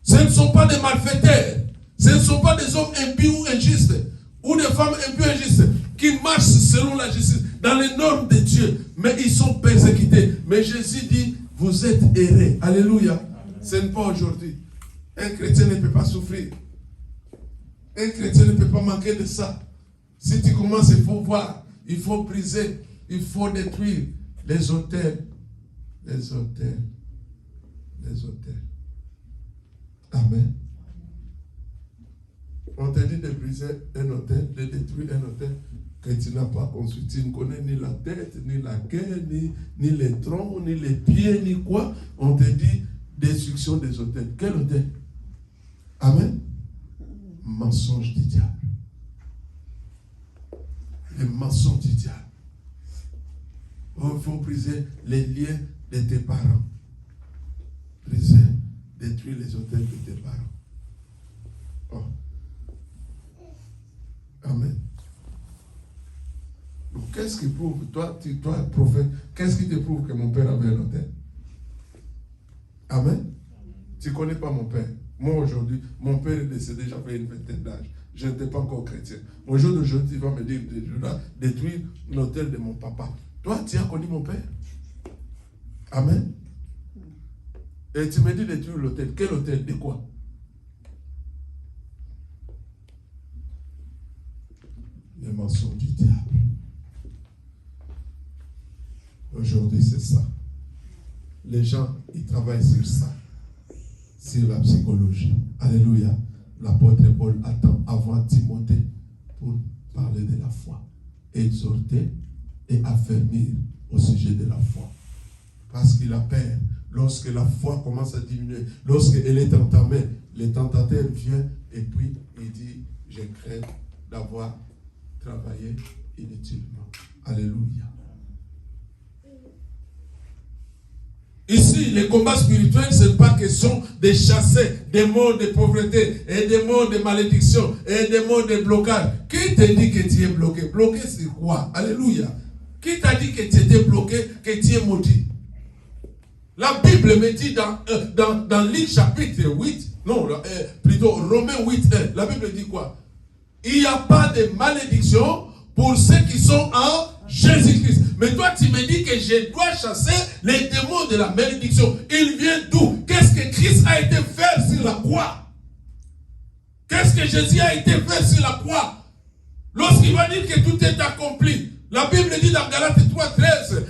Ce ne sont pas des malfaiteurs. Ce ne sont pas des hommes impies ou injustes. Ou des femmes impies ou injustes qui marchent selon la justice, dans les normes de Dieu. Mais ils sont persécutés. Mais Jésus dit, vous êtes heureux. Alléluia. Ce n'est pas aujourd'hui. Un chrétien ne peut pas souffrir. Un chrétien ne peut pas manquer de ça. Si tu commences, il faut voir. Il faut briser. Il faut détruire les autels. Les autels. Les autels. Amen. On t'a dit de briser un autel, de détruire un autel que tu n'as pas construit. Tu ne connais ni la tête, ni la queue, ni les troncs, ni les pieds, ni quoi. On te dit destruction des autels. Quel autel? Amen. Mensonge du diable. Le mensonge du diable. Il faut briser les liens de tes parents. Briser, détruire les autels de tes parents. Oh. Amen. Donc, qu'est-ce qui prouve, toi, prophète, qu'est-ce qui te prouve que mon père avait un autel? Amen. Tu ne connais pas mon père. Moi, aujourd'hui, mon père est décédé, j'avais une vingtaine d'âge. Je n'étais pas encore chrétien. Au jour d'aujourd'hui, il va me dire, je dois détruire l'autel de mon papa. Toi, tu as connu mon père? Amen. Et tu me dis détruire l'autel. Quel autel? De quoi? Les mensonges du diable. Aujourd'hui, c'est ça. Les gens, ils travaillent sur ça. Sur la psychologie. Alléluia. L'apôtre Paul attend avant Timothée pour parler de la foi. Exhorter et affermir au sujet de la foi. Parce qu'il a peur. lorsque la foi commence à diminuer, lorsqu'elle est entamée, le tentateur vient et puis il dit, je crains d'avoir travaillé inutilement. Alléluia. Ici, les combats spirituels, ce n'est pas question de chasser des mots de pauvreté et des mots de malédiction et des mots de blocage. Qui te dit que tu es bloqué? Bloqué, c'est quoi? Alléluia. Qui t'a dit que tu étais bloqué, que tu es maudit? La Bible me dit dans Luc chapitre 8, non, plutôt Romains 8, 1, la Bible dit quoi? Il n'y a pas de malédiction pour ceux qui sont en Jésus-Christ. Mais toi, tu me dis que je dois chasser les démons de la malédiction. Il vient d'où? Qu'est-ce que Christ a été fait sur la croix? Qu'est-ce que Jésus a été fait sur la croix? Lorsqu'il va dire que tout est accompli. La Bible dit dans Galates 3, 13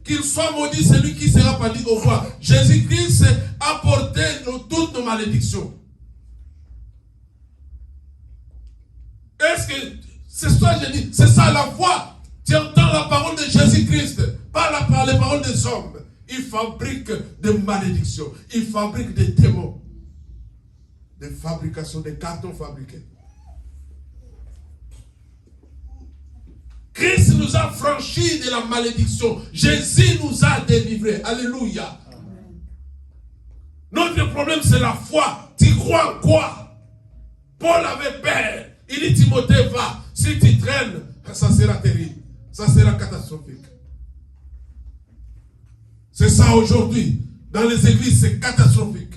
qu'il soit maudit celui qui sera pas dit au roi. Jésus-Christ a porté toutes nos malédictions. Est-ce que c'est ça que je dis? C'est ça la foi. Tu entends la parole de Jésus-Christ, pas les paroles des hommes. Il fabrique des malédictions. Il fabrique des démons. Des fabrications, des cartons fabriqués. Christ nous a franchis de la malédiction. Jésus nous a délivrés. Alléluia. Amen. Notre problème, c'est la foi. Tu crois en quoi? Paul avait peur. Il dit, Timothée, va. Si tu traînes, ça sera terrible. Ça sera catastrophique. C'est ça aujourd'hui. Dans les églises, c'est catastrophique.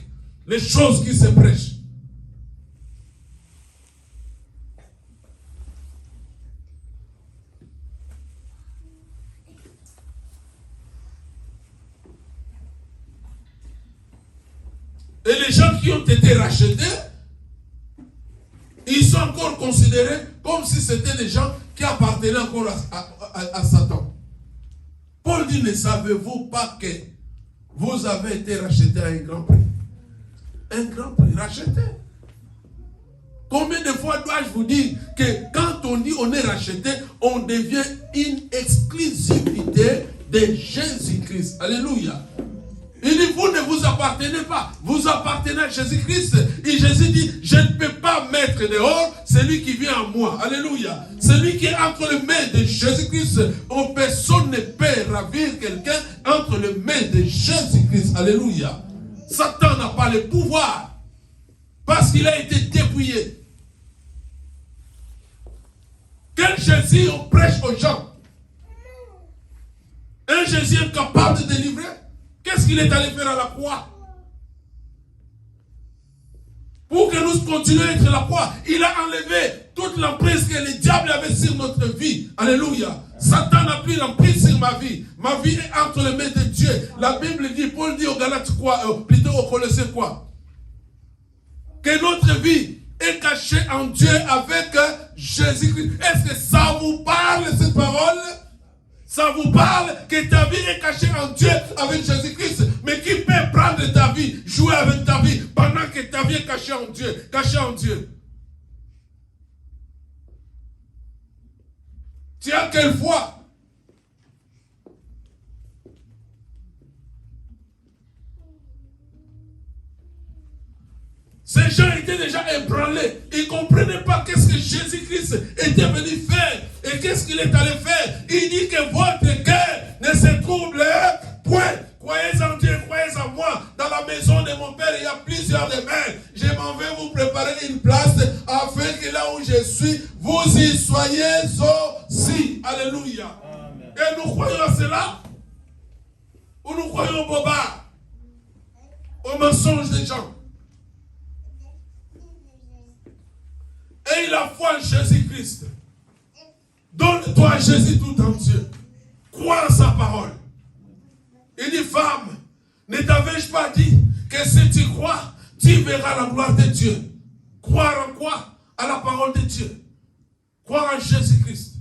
Les choses qui se prêchent. Et les gens qui ont été rachetés, ils sont encore considérés comme si c'était des gens qui appartenaient encore à Satan. Paul dit, ne savez-vous pas que vous avez été rachetés à un grand prix? Un grand prix racheté. Combien de fois dois-je vous dire que quand on dit on est racheté, on devient une exclusivité de Jésus-Christ. Alléluia. Il dit, vous ne vous appartenez pas. Vous appartenez à Jésus-Christ. Et Jésus dit, je ne peux pas mettre dehors celui qui vient à moi. Alléluia. Celui qui est entre les mains de Jésus-Christ. Personne ne peut ravir quelqu'un entre les mains de Jésus-Christ. Alléluia. Satan n'a pas le pouvoir. Parce qu'il a été dépouillé. Quel Jésus on prêche aux gens? Un Jésus incapable de délivrer? Qu'est-ce qu'il est allé faire à la croix? Pour que nous continuions à être la croix, il a enlevé toute l'emprise que le diable avait sur notre vie. Alléluia. Satan n'a plus l'emprise sur ma vie. Ma vie est entre les mains de Dieu. La Bible dit, Paul dit aux Galates quoi, plutôt aux Colossiens quoi? Que notre vie est cachée en Dieu avec Jésus-Christ. Est-ce que ça vous parle cette parole? Ça vous parle que ta vie est cachée en Dieu avec Jésus-Christ. Mais qui peut prendre ta vie, jouer avec ta vie, pendant que ta vie est cachée en Dieu, cachée en Dieu? Tu as quelle foi? Ces gens étaient déjà ébranlés. Ils ne comprenaient pas qu'est-ce que Jésus-Christ était venu faire. Et qu'est-ce qu'il est allé faire. Il dit que votre cœur ne se trouble point. Croyez en Dieu, croyez en moi. Dans la maison de mon Père, il y a plusieurs demeures. Je m'en vais vous préparer une place afin que là où je suis, vous y soyez aussi. Alléluia. Amen. Et nous croyons à cela? Ou nous croyons au bobard? Au mensonge des gens? Et la foi en Jésus-Christ. Donne-toi à Jésus tout entier. Crois en sa parole. Il dit, femme, ne t'avais-je pas dit que si tu crois, tu verras la gloire de Dieu? Croire en quoi? À la parole de Dieu. Croire en Jésus-Christ.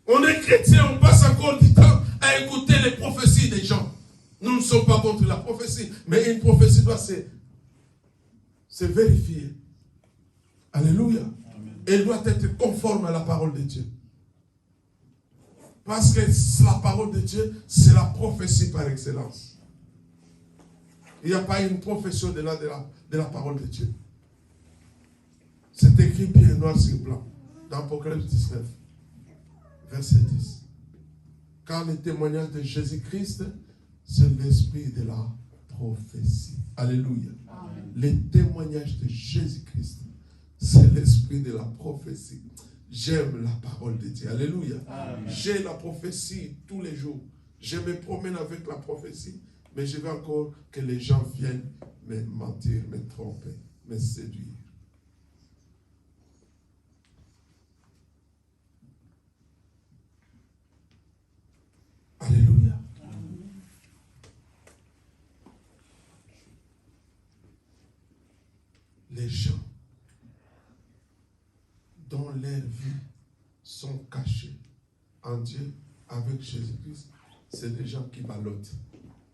On est chrétien, on passe encore du temps à écouter les prophéties des gens. Nous ne sommes pas contre la prophétie, mais une prophétie doit se vérifier. Alléluia. Amen. elle doit être conforme à la parole de Dieu. Parce que la parole de Dieu, c'est la prophétie par excellence. Il n'y a pas une prophétie au-delà de la parole de Dieu. C'est écrit bien noir sur blanc dans Apocalypse 19, verset 10. Car le témoignage de Jésus-Christ, c'est l'esprit de la prophétie. Alléluia. Amen. Le témoignage de Jésus-Christ, c'est l'esprit de la prophétie. J'aime la parole de Dieu. Alléluia. Amen. J'ai la prophétie tous les jours. Je me promène avec la prophétie, mais je veux encore que les gens viennent me mentir, me tromper, me séduire. Alléluia. Amen. Les gens dont leurs vies sont cachées en Dieu avec Jésus-Christ, c'est des gens qui ballottent.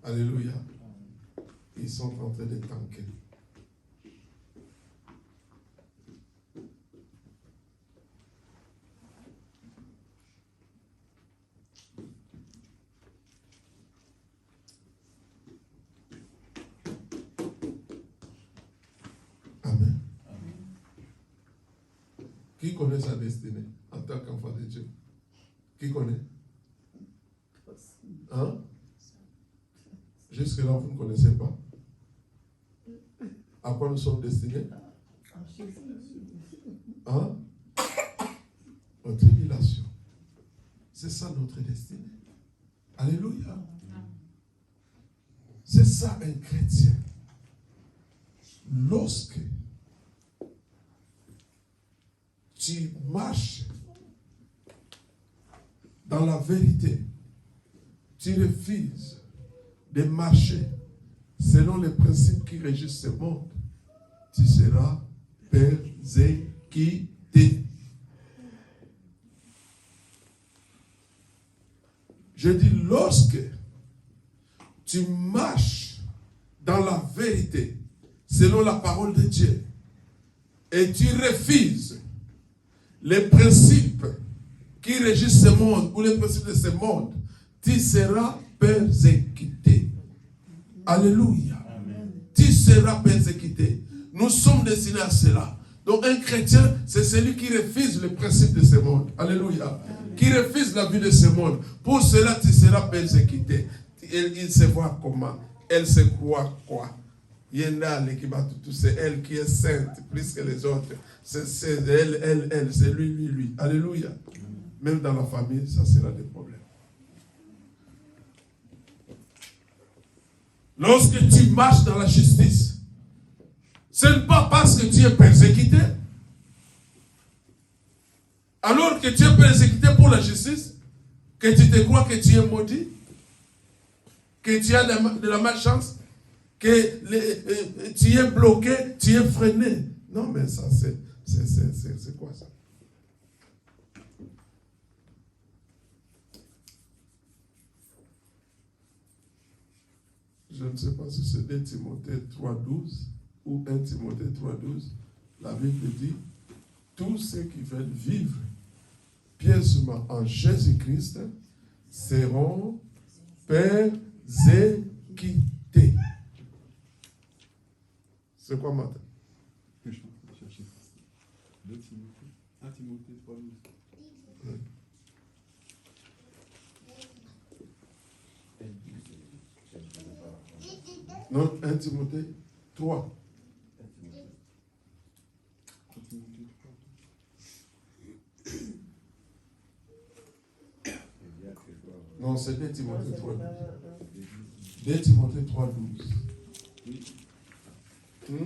Alléluia. Ils sont en train de tanker. Amen. Qui connaît sa destinée en tant qu'enfant de Dieu? Qui connaît? Hein? Jusque-là, vous ne connaissez pas. À quoi nous sommes destinés? Hein? En tribulation. C'est ça notre destinée. Alléluia. C'est ça un chrétien. Lorsque tu marches dans la vérité, tu refuses de marcher selon les principes qui régissent ce monde, tu seras persécuté. Je dis, lorsque tu marches dans la vérité, selon la parole de Dieu, et tu refuses les principes qui régissent ce monde, ou les principes de ce monde, tu seras persécuté. Alléluia. Amen. Tu seras persécuté. Nous sommes destinés à cela. Donc un chrétien, c'est celui qui refuse le principe de ce monde. Alléluia. Amen. Qui refuse la vie de ce monde. Pour cela, tu seras persécuté. Il se voit comment? Elle se croit quoi? C'est elle qui est sainte, plus que les autres. C'est elle, c'est lui. Alléluia. Même dans la famille, ça sera des problèmes. Lorsque tu marches dans la justice, ce n'est pas parce que tu es persécuté. Alors que tu es persécuté pour la justice, que tu te crois que tu es maudit, que tu as de la malchance, que tu es bloqué, tu es freiné. Non, mais ça, c'est quoi ça? Je ne sais pas si c'est 2 Timothée 3,12 ou 1 Timothée 3,12. La Bible dit, tous ceux qui veulent vivre pieusement en Jésus-Christ seront persécutés. C'est quoi matin? Que je suis en train de chercher. 2 Timothée, 1 Timothée 3,12. Oui. Non, 1 Timothée 3. 1 Timothée 3. Non, c'est 2 Timothée 3. 2 Timothée 3, 12. Oui. 2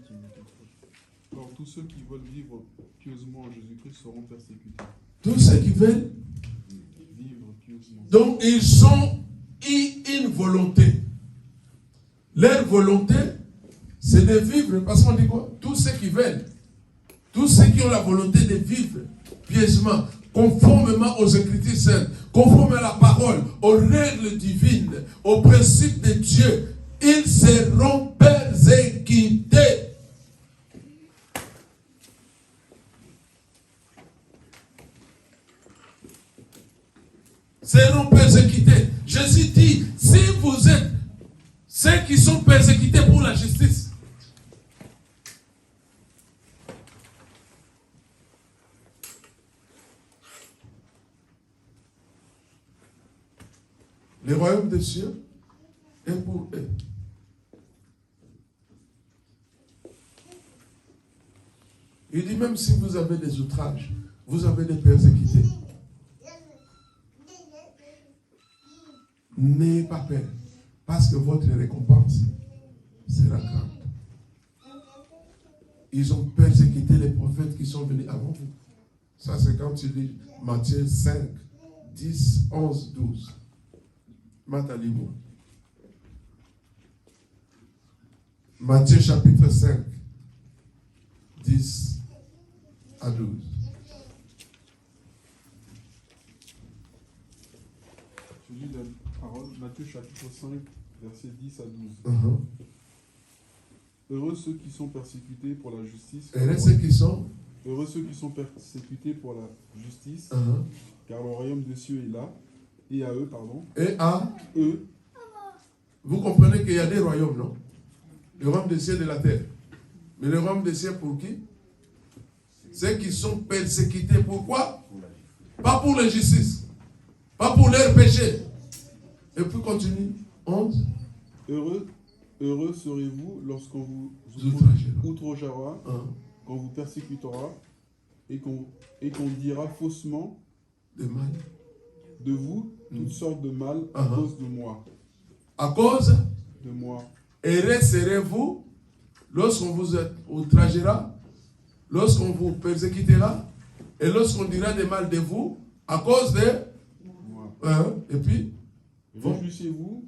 Timothée 3. Alors, tous ceux qui veulent vivre pieusement en Jésus-Christ seront persécutés. Tous ceux qui veulent vivre pieusement. Donc, ils ont une volonté. Leur volonté, c'est de vivre. Parce qu'on dit quoi? Tous ceux qui veulent. Tous ceux qui ont la volonté de vivre pieusement, conformément aux Écritures saintes, conformément à la parole, aux règles divines, aux principes de Dieu, ils seront persécutés. seront persécutés. Jésus dit, si vous êtes ceux qui sont persécutés pour la justice, le royaume des cieux est pour eux. Il dit, même si vous avez des outrages, vous avez des persécutés, n'ayez pas peur, parce que votre récompense sera grande. Ils ont persécuté les prophètes qui sont venus avant vous. Ça, c'est quand tu lis Matthieu 5, 10, 11, 12. Matalimo. Matthieu chapitre 5, 10 à 12. Je lis la parole, Matthieu chapitre 5, versets 10 à 12. Heureux ceux qui sont persécutés pour la justice. Heureux ceux qui sont persécutés pour la justice, car le royaume des cieux est là, et à eux, pardon. Et à eux. Vous comprenez qu'il y a des royaumes, non? Le royaume des cieux et de la terre. Mais le royaume des cieux pour qui? Ceux qui sont persécutés. Pourquoi? Pas pour la justice. Pas pour leurs péchés. Et puis continue. 11. Heureux serez-vous lorsqu'on vous outragera, qu'on vous persécutera, et qu'on dira faussement de vous toutes sortes de mal à cause de moi. À cause de moi. Heureux serez-vous lorsqu'on vous outragera, lorsqu'on vous persécutera, et lorsqu'on dira des mal de vous, à cause de moi. Et puis, réjouissez-vous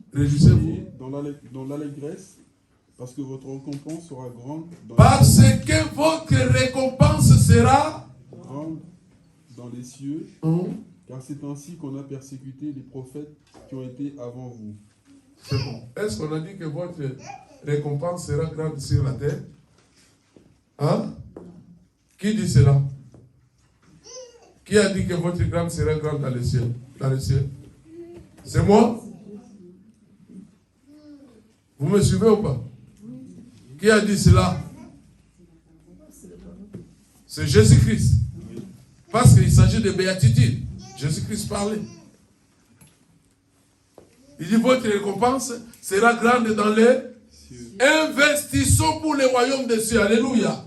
dans l'allégresse, parce que votre récompense sera grande. Parce que votre récompense sera grande dans les cieux, car c'est ainsi qu'on a persécuté les prophètes qui ont été avant vous. C'est bon. Est-ce qu'on a dit que votre récompense sera grande sur la terre? Hein? Qui dit cela? Qui a dit que votre récompense sera grande dans les cieux? Dans les cieux? C'est moi? Vous me suivez ou pas? Qui a dit cela? C'est Jésus-Christ. Parce qu'il s'agit de béatitude. Jésus-Christ parlait. Il dit, votre récompense sera grande dans les cieux. Investissons pour le royaume des cieux. Alléluia.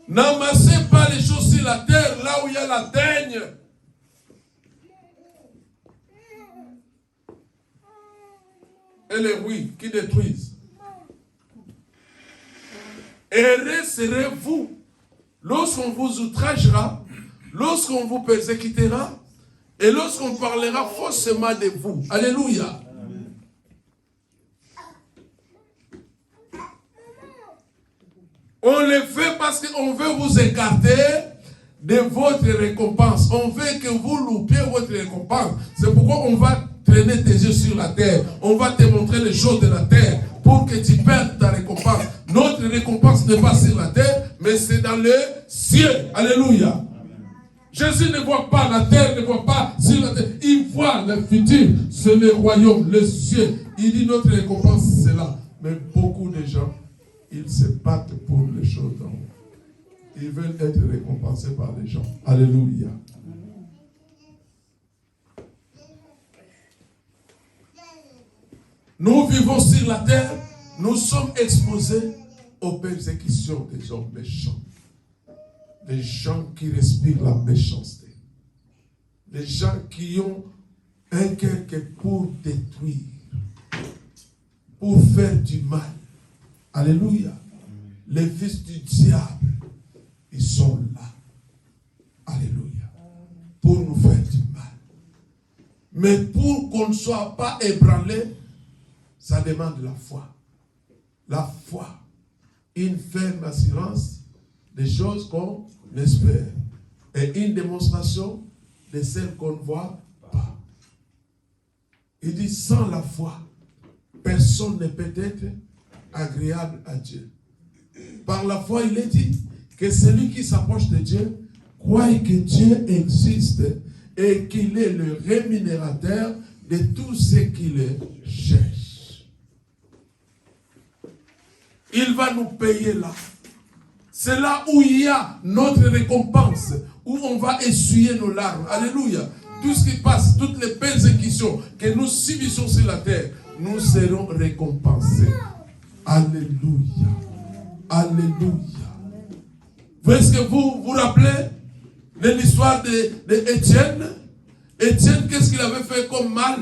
N'amassez pas les choses sur la terre, là où il y a la daigne. Et les ruines qui détruisent. Heureux serez-vous lorsqu'on vous outragera, lorsqu'on vous persécutera, et lorsqu'on parlera faussement de vous. Alléluia. Amen. On le fait parce qu'on veut vous écarter de votre récompense. On veut que vous loupiez votre récompense. C'est pourquoi on va traîner tes yeux sur la terre. On va te montrer les choses de la terre pour que tu perdes ta récompense. Notre récompense n'est pas sur la terre, mais c'est dans le ciel. Alléluia. Jésus ne voit pas la terre, ne voit pas sur la terre. Il voit le futur, c'est le royaume, le ciel. Il dit notre récompense, c'est là. Mais beaucoup de gens, ils se battent pour les choses d'en haut. Ils veulent être récompensés par les gens. Alléluia. Nous vivons sur la terre, nous sommes exposés aux persécutions des hommes méchants. Les gens qui respirent la méchanceté. Les gens qui ont un cœur que pour détruire, pour faire du mal. Alléluia. Les fils du diable, ils sont là. Alléluia. Pour nous faire du mal. Mais pour qu'on ne soit pas ébranlé, ça demande la foi. La foi. Une ferme assurance des choses qu'on espère. Et une démonstration de celles qu'on ne voit pas. Il dit, sans la foi, personne ne peut être agréable à Dieu. Par la foi, il est dit que celui qui s'approche de Dieu croit que Dieu existe et qu'il est le rémunérateur de tous ceux qui le cherchent. Il va nous payer là. C'est là où il y a notre récompense, où on va essuyer nos larmes. Alléluia. Tout ce qui passe, toutes les persécutions que nous subissons sur la terre, nous serons récompensés. Alléluia. Alléluia. Est-ce que vous vous rappelez de l'histoire d'Étienne? Étienne, qu'est-ce qu'il avait fait comme mal?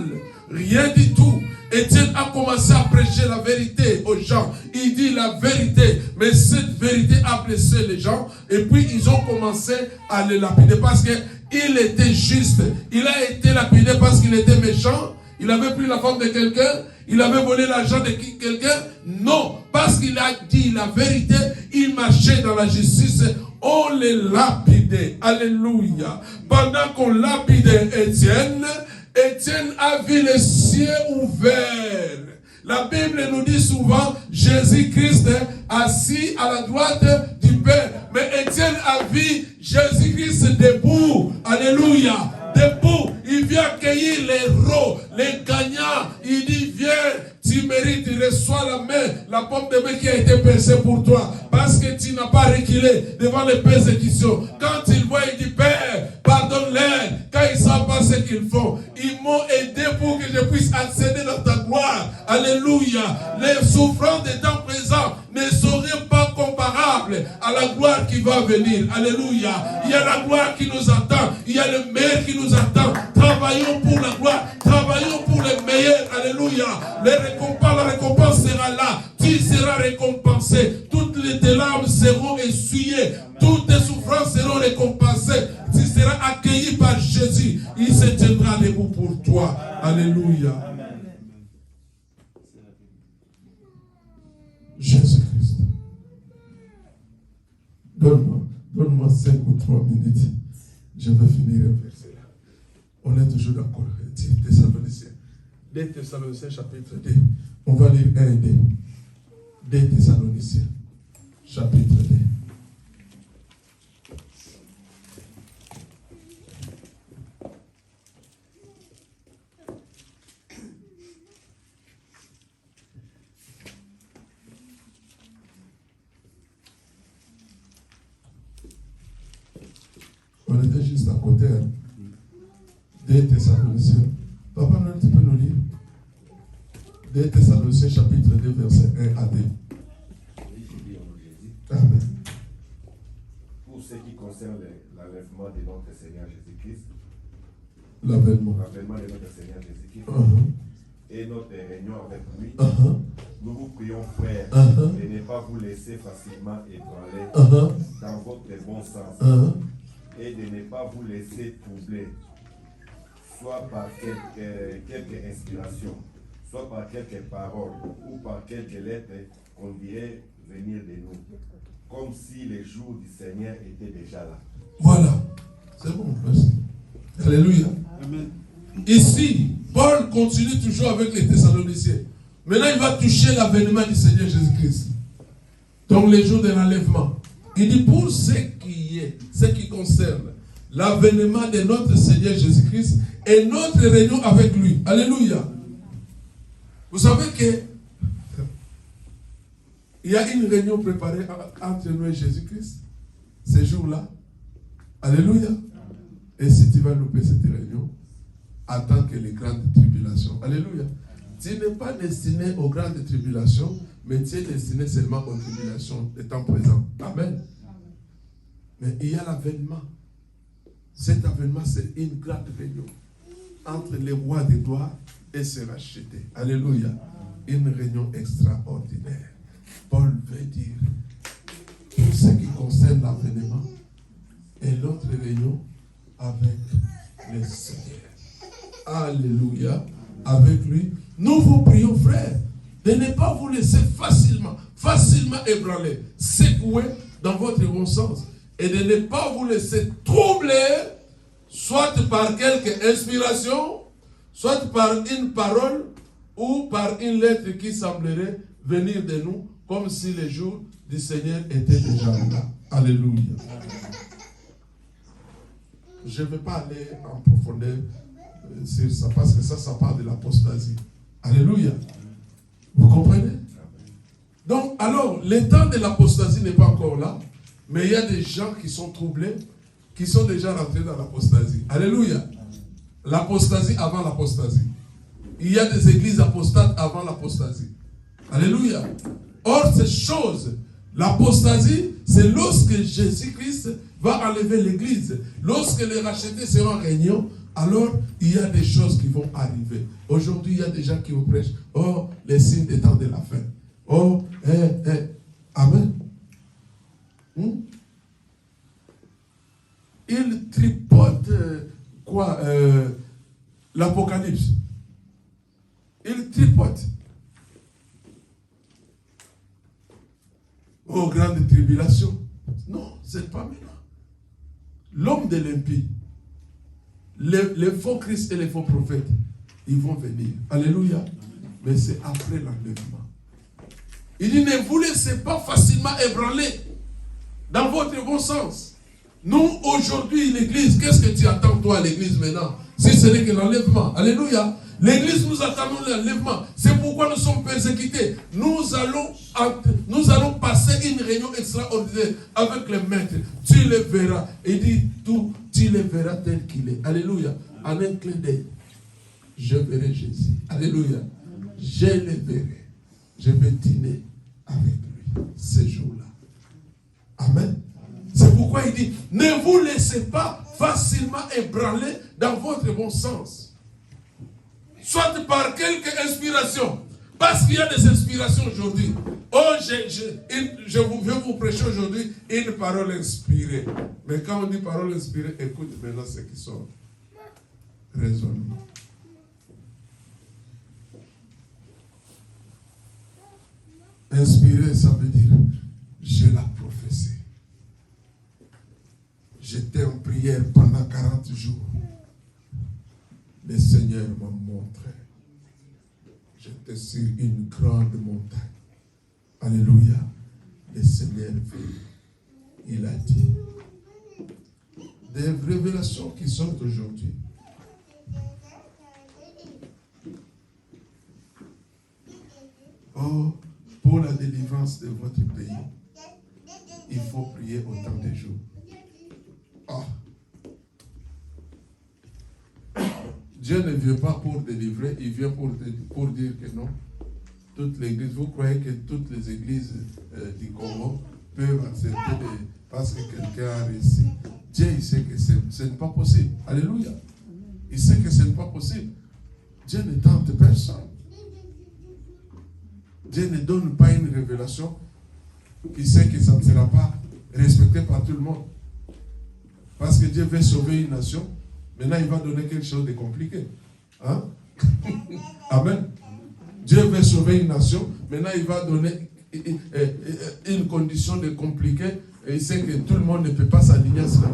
Rien du tout. Étienne a commencé à prêcher la vérité aux gens. Il dit la vérité, mais cette vérité a blessé les gens. Et puis ils ont commencé à le lapider parce qu'il était juste. Il a été lapidé parce qu'il était méchant. Il avait pris la femme de quelqu'un. Il avait volé l'argent de quelqu'un. Non, parce qu'il a dit la vérité. Il marchait dans la justice. On les lapidait. Alléluia. Pendant qu'on lapidait Étienne, Étienne a vu les cieux ouverts. La Bible nous dit souvent Jésus-Christ assis à la droite du Père. Mais Étienne a vu Jésus-Christ debout. Alléluia. Debout. Il vient accueillir les héros, les gagnants. Il dit viens, tu mérites, tu reçois la main, la pomme de main qui a été percée pour toi. Parce que tu n'as pas reculé devant les persécutions. Quand il voit, il dit Père, pardonne-les. Quand ils ne savent pas ce qu'ils font, ils m'ont aidé pour que je puisse accéder dans ta gloire. Alléluia. Les souffrances des temps présents ne seraient pas comparables à la gloire qui va venir. Alléluia. Il y a la gloire qui nous attend. Il y a le meilleur qui nous attend. Travaillons pour la gloire. Travaillons pour le meilleur. Alléluia. La récompense sera là. Tu seras récompensé. Toutes tes larmes seront essuyées. Toutes tes souffrances seront récompensées. Tu seras accueilli par Jésus. Il se tiendra debout pour toi. Alléluia. Jésus-Christ. Donne-moi 5 ou 3 minutes. Je vais finir un verset là. On est toujours d'accord. Thessaloniciens. 2 Thessaloniciens chapitre 2. On va lire 1 et 2. 2 Thessaloniciens chapitre 2. On était juste à côté. Hein. 2 Thessaloniciens. Papa Noël, tu peux nous lire 2 Thessaloniciens chapitre 2, verset 1 à 2. Oui, je lis au nom de Jésus. Amen. Pour ce qui concerne l'enlèvement de notre Seigneur Jésus-Christ, L'avènement. de notre Seigneur Jésus-Christ, et notre réunion avec lui, nous vous prions, frères, de ne pas vous laisser facilement ébranler dans votre bon sens, et de ne pas vous laisser troubler, soit par quelque inspiration, soit par quelques paroles, ou par quelques lettres qu'on dirait venir de nous, comme si les jours du Seigneur étaient déjà là. Voilà. C'est bon, merci. Alléluia. Amen. Ici, Paul continue toujours avec les Thessaloniciens. Maintenant, il va toucher l'avènement du Seigneur Jésus-Christ. Donc, les jours de l'enlèvement. Il dit pour ce qui concerne l'avènement de notre Seigneur Jésus-Christ et notre réunion avec lui. Alléluia. Vous savez que il y a une réunion préparée entre nous et Jésus-Christ ces jours-là. Alléluia. Et si tu vas louper cette réunion, attends que les grandes tribulations. Alléluia. Tu n'es pas destiné aux grandes tribulations, mais tu es destiné seulement aux tribulations des temps présents. Amen. Mais il y a l'avènement. Cet avènement, c'est une grande réunion entre les rois des gloires et ses rachetés. Alléluia. Une réunion extraordinaire. Paul veut dire tout ce qui concerne l'avènement et l'autre réunion avec le Seigneur. Alléluia. Avec lui, nous vous prions, frères, de ne pas vous laisser facilement ébranler, secouer dans votre bon sens, et de ne pas vous laisser troubler, soit par quelque inspiration, soit par une parole, ou par une lettre qui semblerait venir de nous, comme si les jours du Seigneur étaient déjà là. Alléluia. je ne vais pas aller en profondeur sur ça, parce que ça parle de l'apostasie. Alléluia. Vous comprenez? Donc, alors, le temps de l'apostasie n'est pas encore là, mais il y a des gens qui sont troublés, qui sont déjà rentrés dans l'apostasie. Alléluia. L'apostasie avant l'apostasie. Il y a des églises apostates avant l'apostasie. Alléluia. Or, ces choses, l'apostasie, c'est lorsque Jésus-Christ va enlever l'église. Lorsque les rachetés seront régnants, alors il y a des choses qui vont arriver. Aujourd'hui, il y a des gens qui vous prêchent. Oh, les signes des temps de la fin. Oh, Amen. Il tripote l'Apocalypse. Il tripote. Oh, grande tribulation. Non, c'est pas maintenant. L'homme de l'impie, les faux Christ et les faux prophètes, ils vont venir. Alléluia. Mais c'est après l'enlèvement. Il dit, ne vous laissez pas facilement ébranler dans votre bon sens. Nous, aujourd'hui, l'église, qu'est-ce que tu attends, toi, à l'église maintenant? Si ce n'est que l'enlèvement. Alléluia. L'église, nous attendons l'enlèvement. C'est pourquoi nous sommes persécutés. Nous allons passer une réunion extraordinaire avec le maître. Tu le verras. Il dit, tout, tu le verras tel qu'il est. Alléluia. En un clin d'œil, je verrai Jésus. Alléluia. Je le verrai. Je vais dîner avec lui ces jours-là. Amen. C'est pourquoi il dit, ne vous laissez pas facilement ébranler dans votre bon sens. Soit par quelque inspiration. Parce qu'il y a des inspirations aujourd'hui. Oh, je vais vous prêcher aujourd'hui une parole inspirée. Mais quand on dit parole inspirée, écoute maintenant ce qui sort. Raisonnement. Inspiré, ça veut dire, j'ai la prophétie. J'étais en prière pendant 40 jours. Le Seigneur m'a montré. J'étais sur une grande montagne. Alléluia. Le Seigneur veut. Il a dit. Des révélations qui sont aujourd'hui. Oh, pour la délivrance de votre pays, il faut prier autant de jours. Oh. Dieu ne vient pas pour délivrer, il vient pour dire que non. Toute l'église, vous croyez que toutes les églises du Congo peuvent accepter parce que quelqu'un a réussi. Dieu, il sait que ce n'est pas possible. Alléluia. Il sait que ce n'est pas possible. Dieu ne tente personne. Dieu ne donne pas une révélation qui sait que ça ne sera pas respecté par tout le monde. Parce que Dieu veut sauver une nation. Maintenant, il va donner quelque chose de compliqué. Hein? Amen. Dieu veut sauver une nation. Maintenant, il va donner une condition de compliqué. Et il sait que tout le monde ne peut pas s'aligner à cela.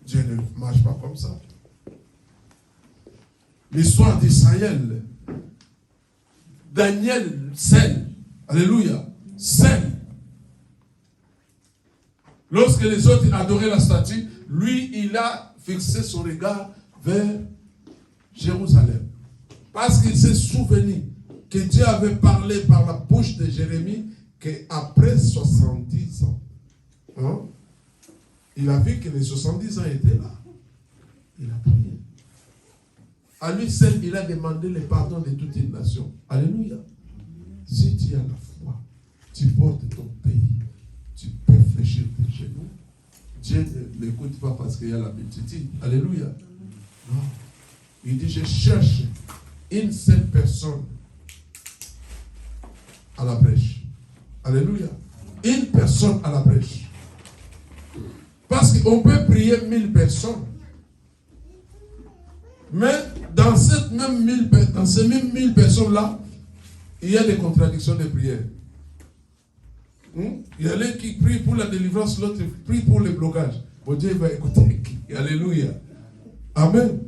Dieu ne marche pas comme ça. L'histoire d'Israël. Daniel scène. Alléluia. Scène. Lorsque les autres adoraient la statue, lui, il a fixé son regard vers Jérusalem. Parce qu'il s'est souvenu que Dieu avait parlé par la bouche de Jérémie qu'après 70 ans, hein, il a vu que les 70 ans étaient là. Il a prié. À lui seul, il a demandé le pardon de toute une nation. Alléluia. Si tu as la foi, tu portes ton pays, tu peux fléchir tes genoux. Dieu ne l'écoute pas parce qu'il y a la multitude. Alléluia. Non. Il dit, je cherche une seule personne à la brèche. Alléluia. Une personne à la brèche. Parce qu'on peut prier 1000 personnes. Mais dans ces mêmes 1000 personnes-là, il y a des contradictions de prière. Il y a l'un qui prie pour la délivrance, l'autre prie pour le blocage. Bon Dieu va écouter qui? Alléluia. Amen.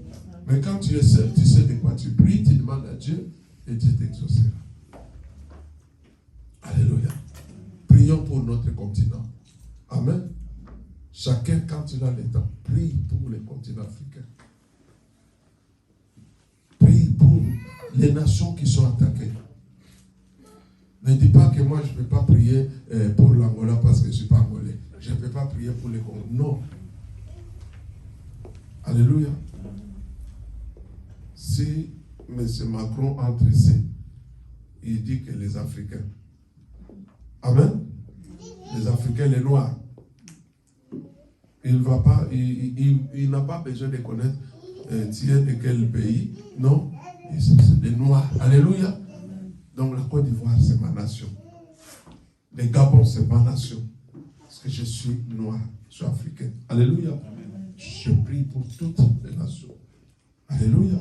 Mais quand tu es seul, tu sais de quoi tu pries, tu demandes à Dieu et Dieu t'exaucera. Alléluia. Prions pour notre continent. Amen. Chacun, quand il a le temps, prie pour le continent africain. Prie pour les nations qui sont attaquées. Ne dis pas que moi je ne peux pas prier pour l'Angola parce que je ne suis pas angolais. Je ne peux pas prier pour les Congolais. Non. Alléluia. Si M. Macron entre ici, il dit que les Africains. Amen. Les Africains, les Noirs. Il va pas, il n'a pas besoin de connaître tiens de quel pays. Non. C'est des Noirs. Alléluia. Donc la Côte d'Ivoire, c'est ma nation. Le Gabon, c'est ma nation. Parce que je suis noir, je suis africain. Alléluia. Je prie pour toutes les nations. Alléluia.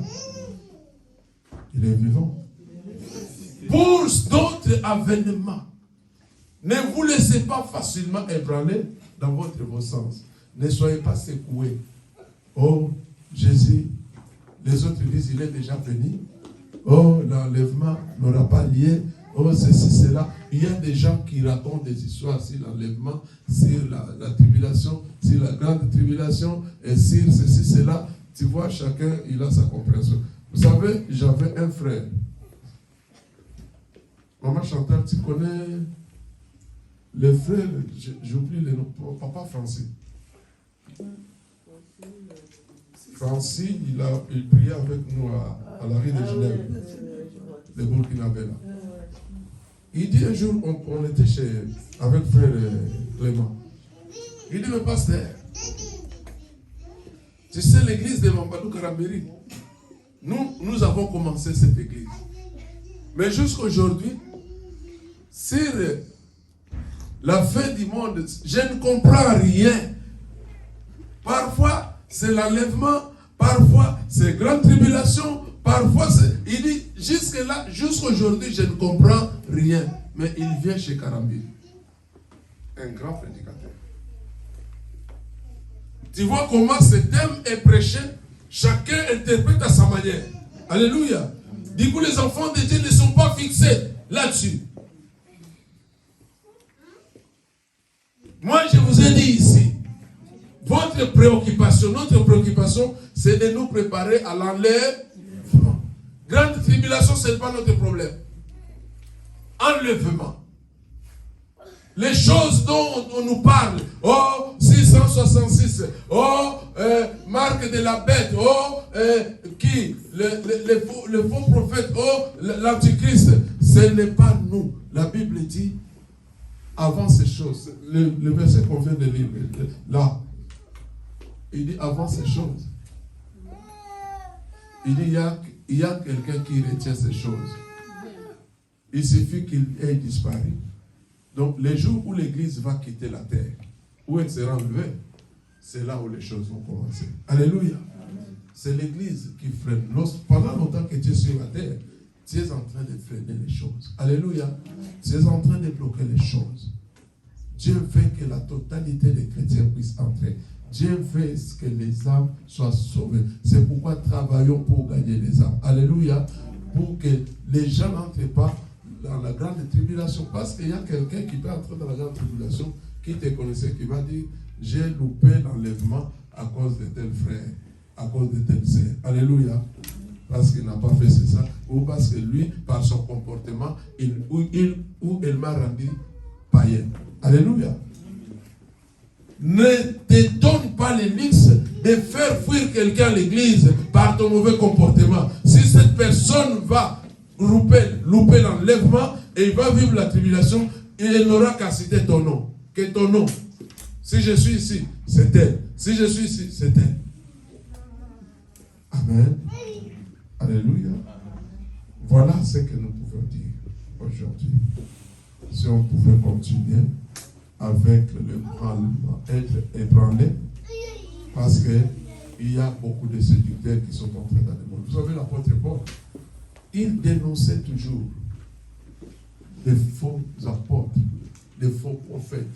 Il est vivant. Pour d'autres avènements, ne vous laissez pas facilement ébranler dans vos sens. Ne soyez pas secoués. Oh, Jésus, les autres disent, il est déjà venu. Oh, l'enlèvement n'aura pas lieu. Oh, ceci, cela. Il y a des gens qui racontent des histoires sur l'enlèvement, sur la tribulation, sur la grande tribulation, et sur ceci, cela. Tu vois, chacun, il a sa compréhension. Vous savez, j'avais un frère. Maman Chantal, tu connais le frère, j'oublie le nom, Papa Francis. Francis, il priait avec nous à la rue de Genève, le Burkinabé. Il dit un jour, on était avec frère Clément. Il dit, mais pasteur, tu sais l'église de Mamadou Karambéry, nous avons commencé cette église. Mais jusqu'aujourd'hui, sur la fin du monde, je ne comprends rien. Parfois, c'est l'enlèvement, parfois, c'est grande tribulation, parfois, c'est... Il dit, jusque-là, jusqu'aujourd'hui, je ne comprends rien. Mais il vient chez Karambéry. Un grand prédicateur. Tu vois comment ce thème est prêché, chacun interprète à sa manière. Alléluia. Du coup, les enfants de Dieu ne sont pas fixés là-dessus. Moi, je vous ai dit ici, votre préoccupation, notre préoccupation, c'est de nous préparer à l'enlèvement. Grande tribulation, ce n'est pas notre problème. Enlèvement. Les choses dont on nous parle, oh, 666, oh, marque de la bête, oh, qui, le faux prophète, oh, l'antichrist, ce n'est pas nous. La Bible dit, avant ces choses, le verset qu'on vient de lire, là, il dit avant ces choses. Il dit, il y a quelqu'un qui retient ces choses. Il suffit qu'il ait disparu. Donc, les jours où l'Église va quitter la terre, où elle sera enlevée, c'est là où les choses vont commencer. Alléluia. C'est l'Église qui freine. Pendant longtemps que tu es sur la terre, tu es en train de freiner les choses. Alléluia. Tu es en train de bloquer les choses. Dieu veut que la totalité des chrétiens puissent entrer. Dieu veut que les âmes soient sauvées. C'est pourquoi travaillons pour gagner les âmes. Alléluia. Pour que les gens n'entrent pas dans la grande tribulation. Parce qu'il y a quelqu'un qui peut entrer dans la grande tribulation, qui te connaissait, qui va dire, j'ai loupé l'enlèvement à cause de tel frère, à cause de tel sœur. Alléluia. Parce qu'il n'a pas fait ça. Ou parce que lui, par son comportement, ou elle m'a rendu païen. Alléluia. Ne te donne pas le luxe de faire fuir quelqu'un à l'église par ton mauvais comportement. Si cette personne va louper l'enlèvement et il va vivre la tribulation, il n'aura qu'à citer ton nom. Que ton nom. Si je suis ici, c'est elle. Si je suis ici, c'est elle. Amen. Alléluia. Voilà ce que nous pouvons dire aujourd'hui. Si on pouvait continuer avec le être ébranlé, parce qu'il y a beaucoup de séducteurs qui sont entrés dans le monde. Vous savez, l'apôtre Paul, il dénonçait toujours des faux apôtres, des faux prophètes,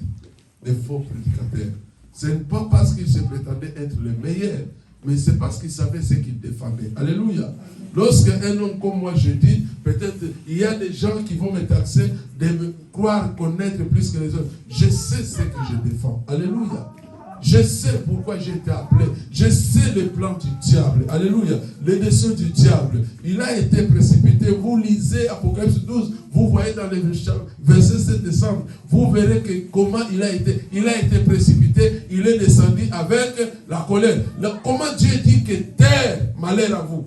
des faux prédicateurs. Ce n'est pas parce qu'il se prétendait être le meilleur, mais c'est parce qu'il savait ce qu'il défendait. Alléluia. Lorsqu'un homme comme moi, je dis, peut-être il y a des gens qui vont me taxer de me croire connaître plus que les autres. Je sais ce que je défends. Alléluia. Je sais pourquoi j'ai été appelé. Je sais les plans du diable. Alléluia. Les desseins du diable. Il a été précipité. Vous lisez Apocalypse 12. Vous voyez dans les versets 7 descendre. Vous verrez que comment il a été. Il a été précipité. Il est descendu avec la colère. Comment Dieu dit que terre, malheur à vous.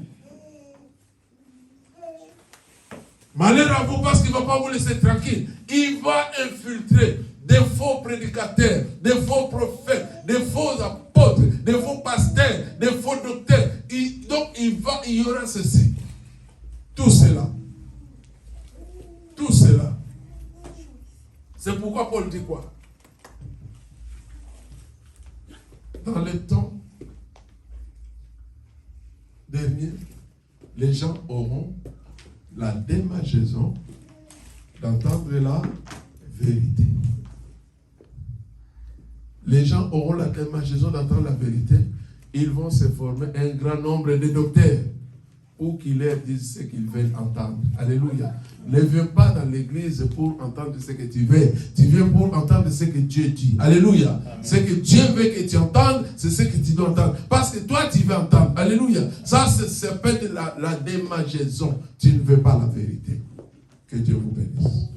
Malheur à vous parce qu'il ne va pas vous laisser tranquille. Il va infiltrer des faux prédicateurs, des faux prophètes, des faux apôtres, des faux pasteurs, des faux docteurs. Donc il y aura ceci. Tout cela. Tout cela. C'est pourquoi Paul dit quoi? Dans les temps derniers, les gens auront la démangeaison d'entendre la vérité. Les gens auront la démangeaison d'entendre la vérité. Ils vont se former un grand nombre de docteurs pour qu'ils leur disent ce qu'ils veulent entendre. Alléluia. Ne viens pas dans l'église pour entendre ce que tu veux. Tu viens pour entendre ce que Dieu dit. Alléluia. Amen. Ce que Dieu veut que tu entendes, c'est ce que tu dois entendre. Parce que toi, tu veux entendre. Alléluia. Ça, ça s'appelle la démangeaison. Tu ne veux pas la vérité. Que Dieu vous bénisse.